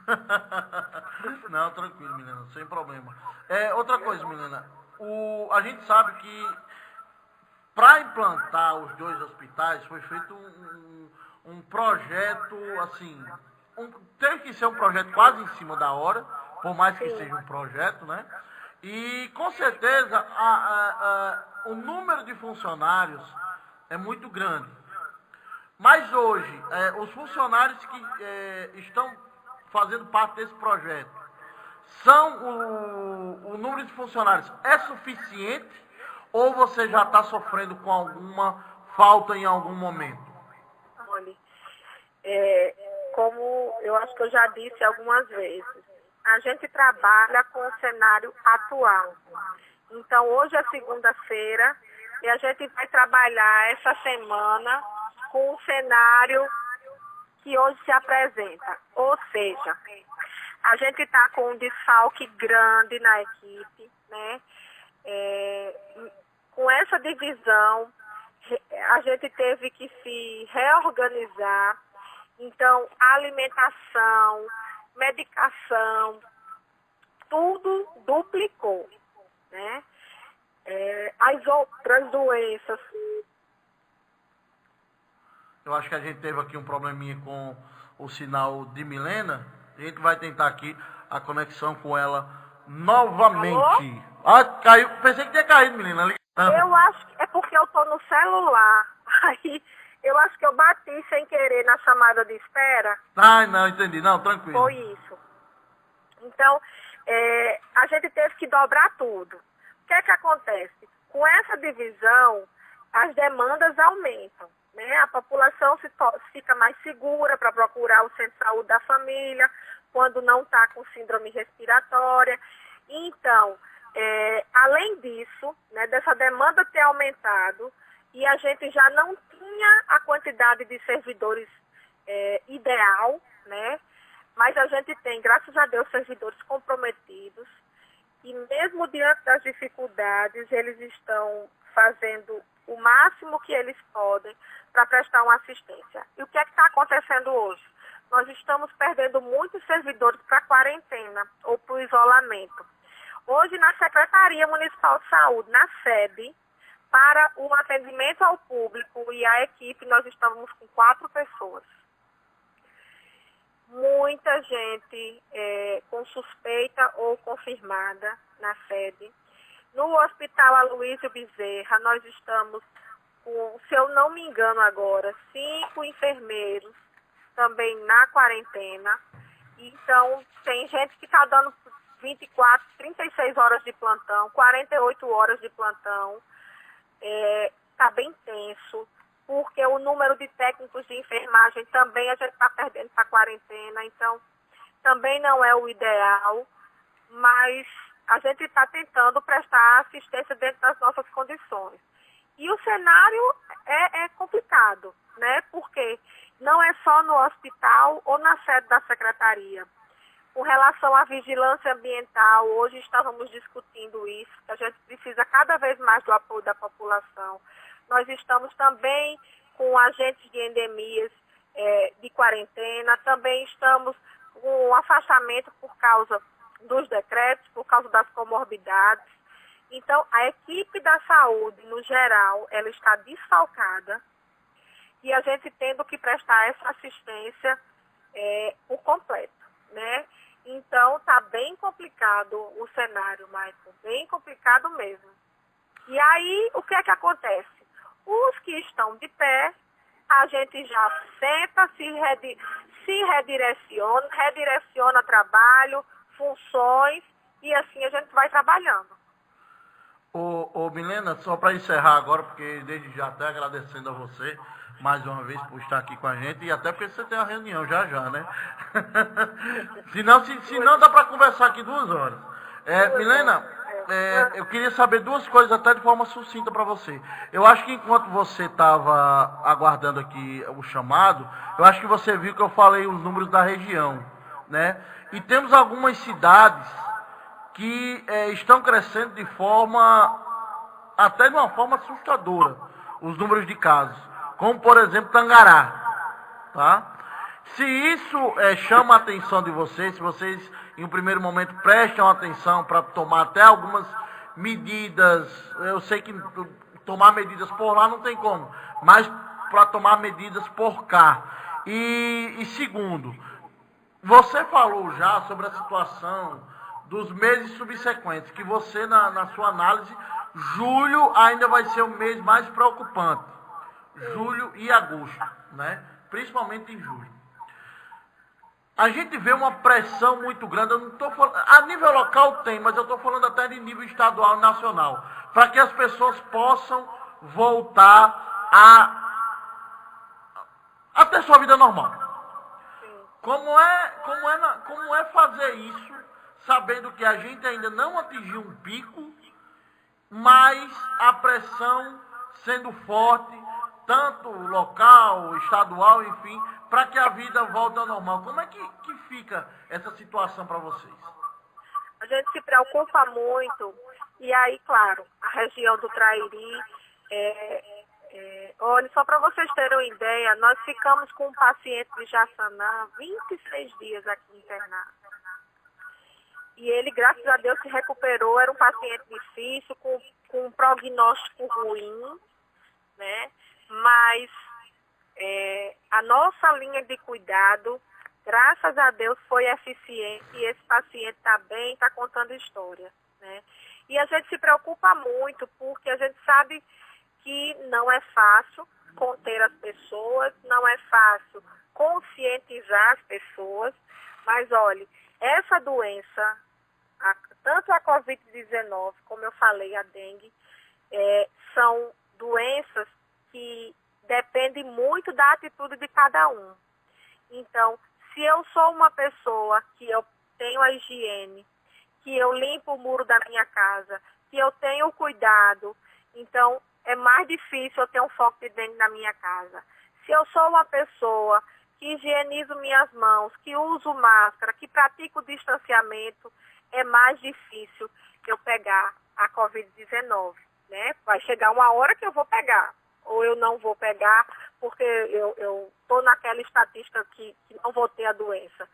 Não, tranquilo, menina, sem problema. Outra coisa, menina, a gente sabe que para implantar os 2 hospitais foi feito um projeto, assim, teve que ser um projeto quase em cima da hora, por mais que seja um projeto, né? E com certeza o número de funcionários é muito grande. Mas hoje, os funcionários que estão fazendo parte desse projeto, o número de funcionários é suficiente ou você já está sofrendo com alguma falta em algum momento? Olha, como eu acho que eu já disse algumas vezes, a gente trabalha com o cenário atual. Então, hoje é segunda-feira e a gente vai trabalhar essa semana com o cenário que hoje se apresenta. Ou seja, a gente está com um desfalque grande na equipe, né? Com essa divisão, a gente teve que se reorganizar. Então, alimentação, medicação, tudo duplicou, né? As outras doenças. Eu acho que a gente teve aqui um probleminha com o sinal de Milena. A gente vai tentar aqui a conexão com ela novamente. Caiu. Pensei que tinha caído, menina. Eu acho que é porque eu tô no celular. Aí eu acho que eu bati sem querer na chamada de espera. Não, entendi. Não, tranquilo. Foi isso. Então, a gente teve que dobrar tudo. O que é que acontece? Com essa divisão, as demandas aumentam, né? A população fica mais segura para procurar o centro de saúde da família, quando não está com síndrome respiratória. Então, além disso, né, dessa demanda ter aumentado, e a gente já não tinha a quantidade de servidores ideal, né? Mas a gente tem, graças a Deus, servidores comprometidos, e mesmo diante das dificuldades, eles estão fazendo o máximo que eles podem para prestar uma assistência. E o que é que está acontecendo hoje? Nós estamos perdendo muitos servidores para a quarentena ou para o isolamento. Hoje, na Secretaria Municipal de Saúde, na sede, para o atendimento ao público e à equipe, nós estamos com 4 pessoas. Muita gente com suspeita ou confirmada na sede. No Hospital Aloysio Bezerra, nós estamos com, se eu não me engano agora, 5 enfermeiros também na quarentena. Então, tem gente que está dando 24, 36 horas de plantão, 48 horas de plantão. Está bem tenso, porque o número de técnicos de enfermagem também a gente está perdendo para a quarentena, então também não é o ideal, mas a gente está tentando prestar assistência dentro das nossas condições. E o cenário é complicado, né? Porque não é só no hospital ou na sede da secretaria. Com relação à vigilância ambiental, hoje estávamos discutindo isso, que a gente precisa cada vez mais do apoio da população. Nós estamos também com agentes de endemias de quarentena, também estamos com um afastamento por causa dos decretos, por causa das comorbidades. Então, a equipe da saúde, no geral, ela está desfalcada e a gente tendo que prestar essa assistência por completo, né? Então, está bem complicado o cenário, Michael, bem complicado mesmo. E aí, o que é que acontece? Os que estão de pé, a gente já senta, se redireciona trabalho, funções, e assim a gente vai trabalhando. Ô Milena, só para encerrar agora, porque desde já até agradecendo a você, mais uma vez por estar aqui com a gente, e até porque você tem uma reunião já, né? senão dá para conversar aqui 2 horas. Milena, eu queria saber 2 coisas até de forma sucinta para você. Eu acho que enquanto você estava aguardando aqui o chamado, eu acho que você viu que eu falei os números da região, né? E temos algumas cidades que estão crescendo de até de uma forma assustadora, os números de casos, como por exemplo Tangará, tá? Se isso chama a atenção de vocês, se vocês em um primeiro momento prestam atenção para tomar até algumas medidas, eu sei que tomar medidas por lá não tem como, mas para tomar medidas por cá. E segundo, você falou já sobre a situação dos meses subsequentes, que você, na sua análise, julho ainda vai ser o mês mais preocupante. Julho e agosto, né? Principalmente em julho. A gente vê uma pressão muito grande, eu não estou falando, a nível local tem, mas eu estou falando até de nível estadual e nacional, para que as pessoas possam voltar a ter sua vida normal. Como é fazer isso, sabendo que a gente ainda não atingiu um pico, mas a pressão sendo forte, tanto local, estadual, enfim, para que a vida volte ao normal. Como é que fica essa situação para vocês? A gente se preocupa muito, e aí, claro, a região do Trairi, olha, só para vocês terem uma ideia, nós ficamos com um paciente de Jaçanã 26 dias aqui internado. E ele, graças a Deus, se recuperou, era um paciente difícil, com um prognóstico ruim, né? Mas a nossa linha de cuidado, graças a Deus, foi eficiente e esse paciente está bem, está contando história, né? E a gente se preocupa muito porque a gente sabe que não é fácil conter as pessoas, não é fácil conscientizar as pessoas, mas olhe, essa doença, tanto a Covid-19, como eu falei, a dengue, são doenças que dependem muito da atitude de cada um. Então, se eu sou uma pessoa que eu tenho a higiene, que eu limpo o muro da minha casa, que eu tenho cuidado, então é mais difícil eu ter um foco de dengue na minha casa. Se eu sou uma pessoa que higienizo minhas mãos, que uso máscara, que pratico o distanciamento, é mais difícil eu pegar a Covid-19, né? Vai chegar uma hora que eu vou pegar, ou eu não vou pegar, porque eu estou naquela estatística que não vou ter a doença.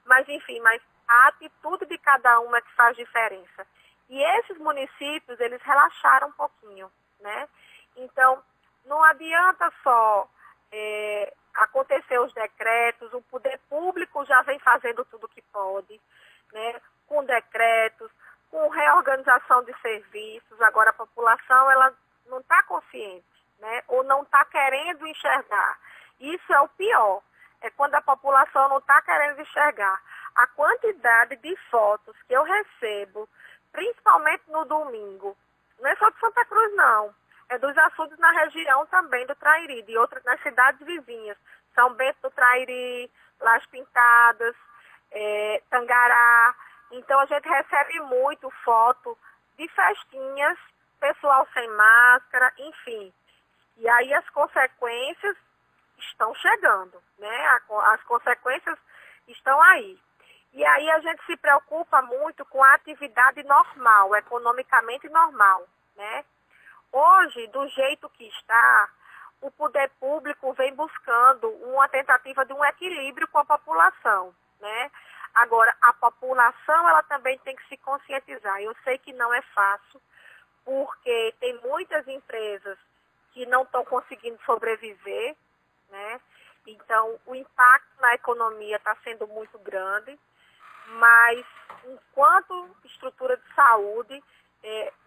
Mas, enfim, a atitude de cada um é que faz diferença. E esses municípios, eles relaxaram um pouquinho, né? Então, não adianta só acontecer os decretos, o poder público já vem fazendo tudo o que pode, né? Com decretos, com reorganização de serviços. Agora, a população, ela não está consciente, né? Ou não está querendo enxergar. Isso é o pior, é quando a população não está querendo enxergar. A quantidade de fotos que eu recebo, principalmente no domingo, não é só de Santa Cruz, não. É dos açudes na região também do Trairi, de outras nas cidades vizinhas. São Bento do Trairi, Las Pintadas, Tangará. Então a gente recebe muito foto de festinhas, pessoal sem máscara, enfim. E aí as consequências estão chegando, né? As consequências estão aí. E aí a gente se preocupa muito com a atividade normal, economicamente normal, né? Hoje, do jeito que está, o poder público vem buscando uma tentativa de um equilíbrio com a população, né? Agora, a população, ela também tem que se conscientizar. Eu sei que não é fácil, porque tem muitas empresas que não estão conseguindo sobreviver, né? Então, o impacto na economia está sendo muito grande, mas enquanto estrutura de saúde,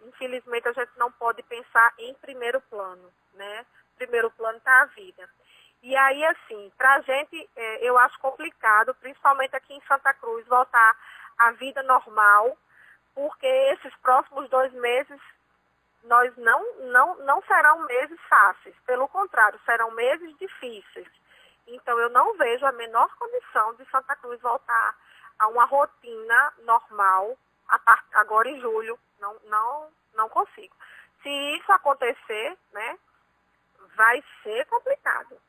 infelizmente a gente não pode pensar em primeiro plano, né? Primeiro plano está a vida. E aí, assim, para a gente, eu acho complicado, principalmente aqui em Santa Cruz, voltar à vida normal, porque esses próximos 2 meses, nós não serão meses fáceis. Pelo contrário, serão meses difíceis. Então, eu não vejo a menor condição de Santa Cruz voltar a uma rotina normal agora em julho. Não consigo. Se isso acontecer, né, vai ser complicado.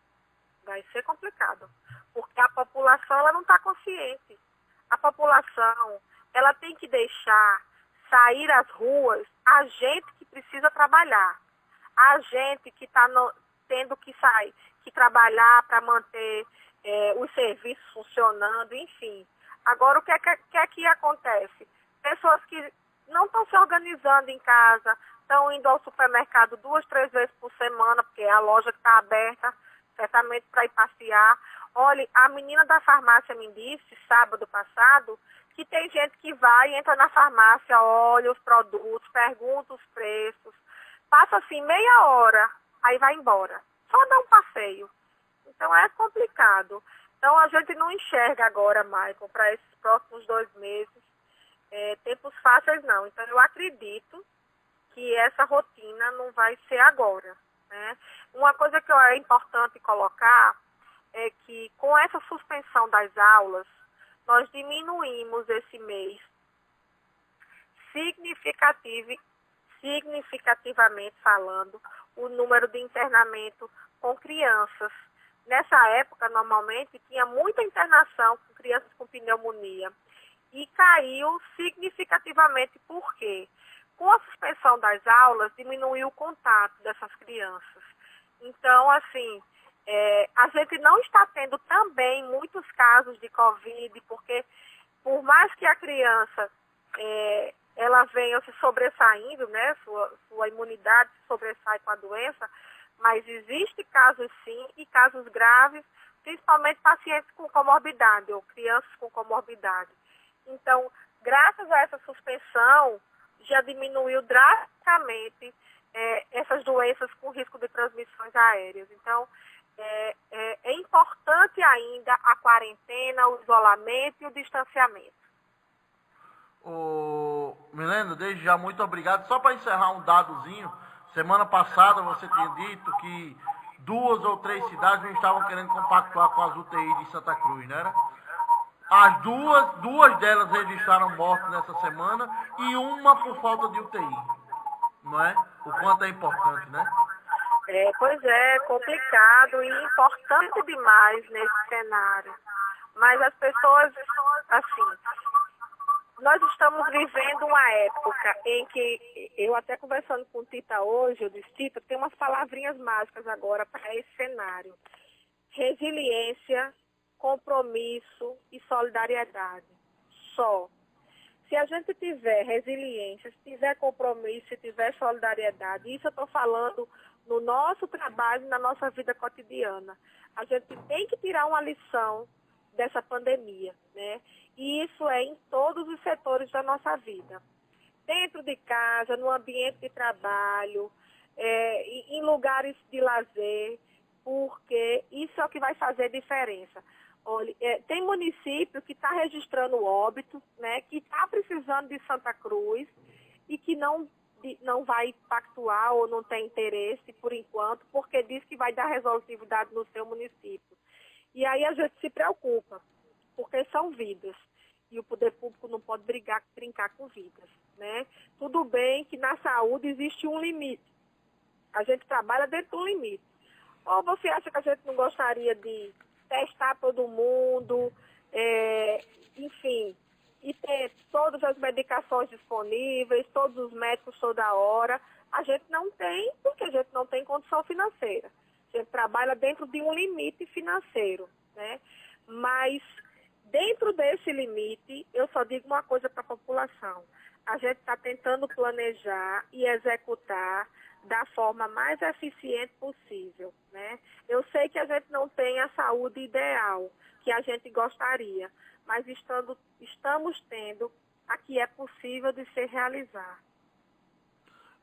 Vai ser complicado. Porque a população, ela não está consciente. A população, ela tem que deixar sair às ruas a gente que precisa trabalhar. A gente que está tendo que sair, que trabalhar para manter os serviços funcionando, enfim. Agora, o que é que acontece? Pessoas que não estão se organizando em casa, estão indo ao supermercado 2, 3 vezes por semana, porque é a loja que está aberta, certamente para ir passear. Olha, a menina da farmácia me disse, sábado passado, que tem gente que vai, entra na farmácia, olha os produtos, pergunta os preços, passa assim meia hora, aí vai embora. Só dá um passeio. Então é complicado. Então a gente não enxerga agora, Maicon, para esses próximos 2 meses, tempos fáceis não. Então eu acredito que essa rotina não vai ser agora, né? Uma coisa que é importante colocar é que com essa suspensão das aulas, nós diminuímos esse mês significativamente falando, o número de internamento com crianças. Nessa época, normalmente, tinha muita internação com crianças com pneumonia. E caiu significativamente. Por quê? Com a suspensão das aulas, diminuiu o contato dessas crianças. Então, assim, a gente não está tendo também muitos casos de Covid, porque por mais que a criança ela venha se sobressaindo, né, sua imunidade se sobressai com a doença, mas existe casos sim, e casos graves, principalmente pacientes com comorbidade, ou crianças com comorbidade. Então, graças a essa suspensão, já diminuiu drasticamente essas doenças com risco de transmissões aéreas. Então, é importante ainda a quarentena, o isolamento e o distanciamento. Milena, desde já, muito obrigado. Só para encerrar um dadozinho, semana passada você tinha dito que 2 ou 3 cidades não estavam querendo compactuar com as UTI de Santa Cruz, não era? As duas delas registraram mortes nessa semana e uma por falta de UTI, não é? O quanto é importante, né? Pois é, complicado e importante demais nesse cenário. Mas as pessoas, assim, nós estamos vivendo uma época em que, eu até conversando com o Tita hoje, eu disse, Tita, tem umas palavrinhas mágicas agora para esse cenário. Resiliência, compromisso e solidariedade. Só. Se a gente tiver resiliência, se tiver compromisso, se tiver solidariedade, isso eu estou falando no nosso trabalho, na nossa vida cotidiana. A gente tem que tirar uma lição dessa pandemia, né? E isso é em todos os setores da nossa vida. Dentro de casa, no ambiente de trabalho, em lugares de lazer, porque isso é o que vai fazer diferença. Olha, tem município que está registrando óbito, né, que está precisando de Santa Cruz e que não vai pactuar ou não tem interesse por enquanto, porque diz que vai dar resolutividade no seu município. E aí a gente se preocupa, porque são vidas. E o poder público não pode brincar com vidas, né? Tudo bem que na saúde existe um limite. A gente trabalha dentro do limite. Ou você acha que a gente não gostaria de testar todo mundo, enfim, e ter todas as medicações disponíveis, todos os médicos toda hora? A gente não tem, porque a gente não tem condição financeira. A gente trabalha dentro de um limite financeiro, né? Mas dentro desse limite, eu só digo uma coisa para a população. A gente está tentando planejar e executar da forma mais eficiente possível, né? Eu sei que a gente não tem a saúde ideal que a gente gostaria, mas estamos tendo a que é possível de se realizar.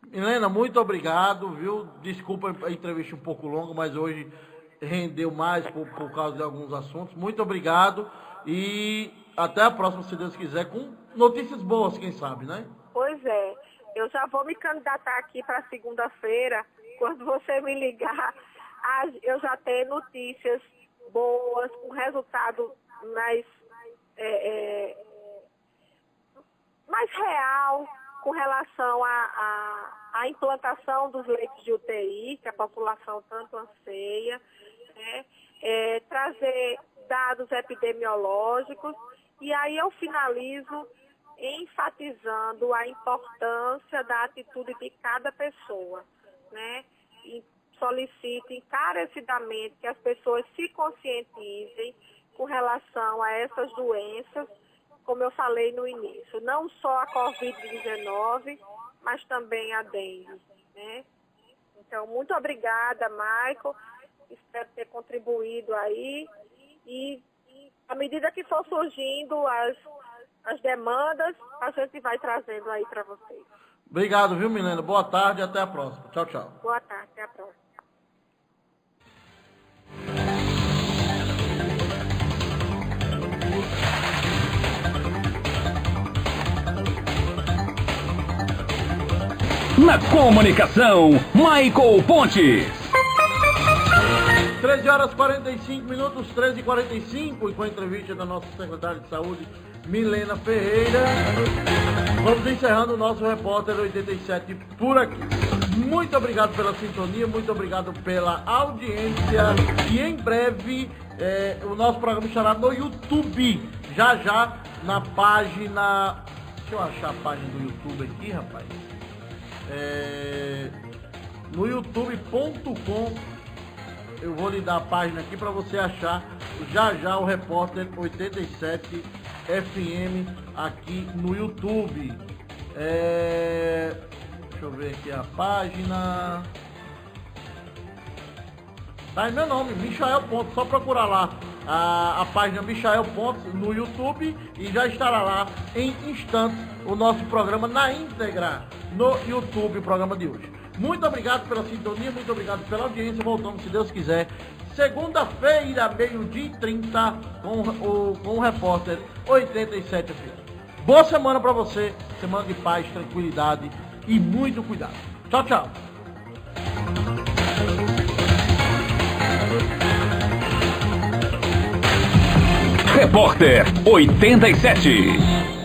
Milena, muito obrigado, viu? Desculpa a entrevista um pouco longa, mas hoje rendeu mais por causa de alguns assuntos. Muito obrigado e até a próxima, se Deus quiser, com notícias boas, quem sabe, né? Pois é. Eu já vou me candidatar aqui para segunda-feira. Quando você me ligar, eu já tenho notícias boas, com resultado mais real com relação à implantação dos leitos de UTI, que a população tanto anseia, né? Trazer dados epidemiológicos. E aí eu finalizo enfatizando a importância da atitude de cada pessoa, né? E solicito encarecidamente que as pessoas se conscientizem com relação a essas doenças, como eu falei no início, não só a Covid-19, mas também a dengue, né? Então, muito obrigada, Michael, espero ter contribuído aí, e à medida que for surgindo as demandas, a gente vai trazendo aí para vocês. Obrigado, viu, Milena? Boa tarde e até a próxima. Tchau, tchau. Boa tarde, até a próxima. Na comunicação, Michael Pontes. 13 horas 45 minutos, 13h45, e com a entrevista da nossa secretária de saúde, Milena Ferreira. Vamos encerrando o nosso Repórter 87 por aqui. Muito obrigado pela sintonia, muito obrigado pela audiência. E em breve o nosso programa estará no YouTube. Já na página... Deixa eu achar a página do YouTube aqui, rapaz. No youtube.com. Eu vou lhe dar a página aqui para você achar já o Repórter 87 FM aqui no YouTube. Deixa eu ver aqui a página. Tá em meu nome, Michael Pontes. Só procurar lá a página Michael Pontes no YouTube e já estará lá em instantes o nosso programa na íntegra no YouTube, o programa de hoje. Muito obrigado pela sintonia, muito obrigado pela audiência. Voltamos, se Deus quiser, segunda-feira, 12h30, com o Repórter 87 FM. Boa semana para você, semana de paz, tranquilidade e muito cuidado. Tchau, tchau. Repórter 87.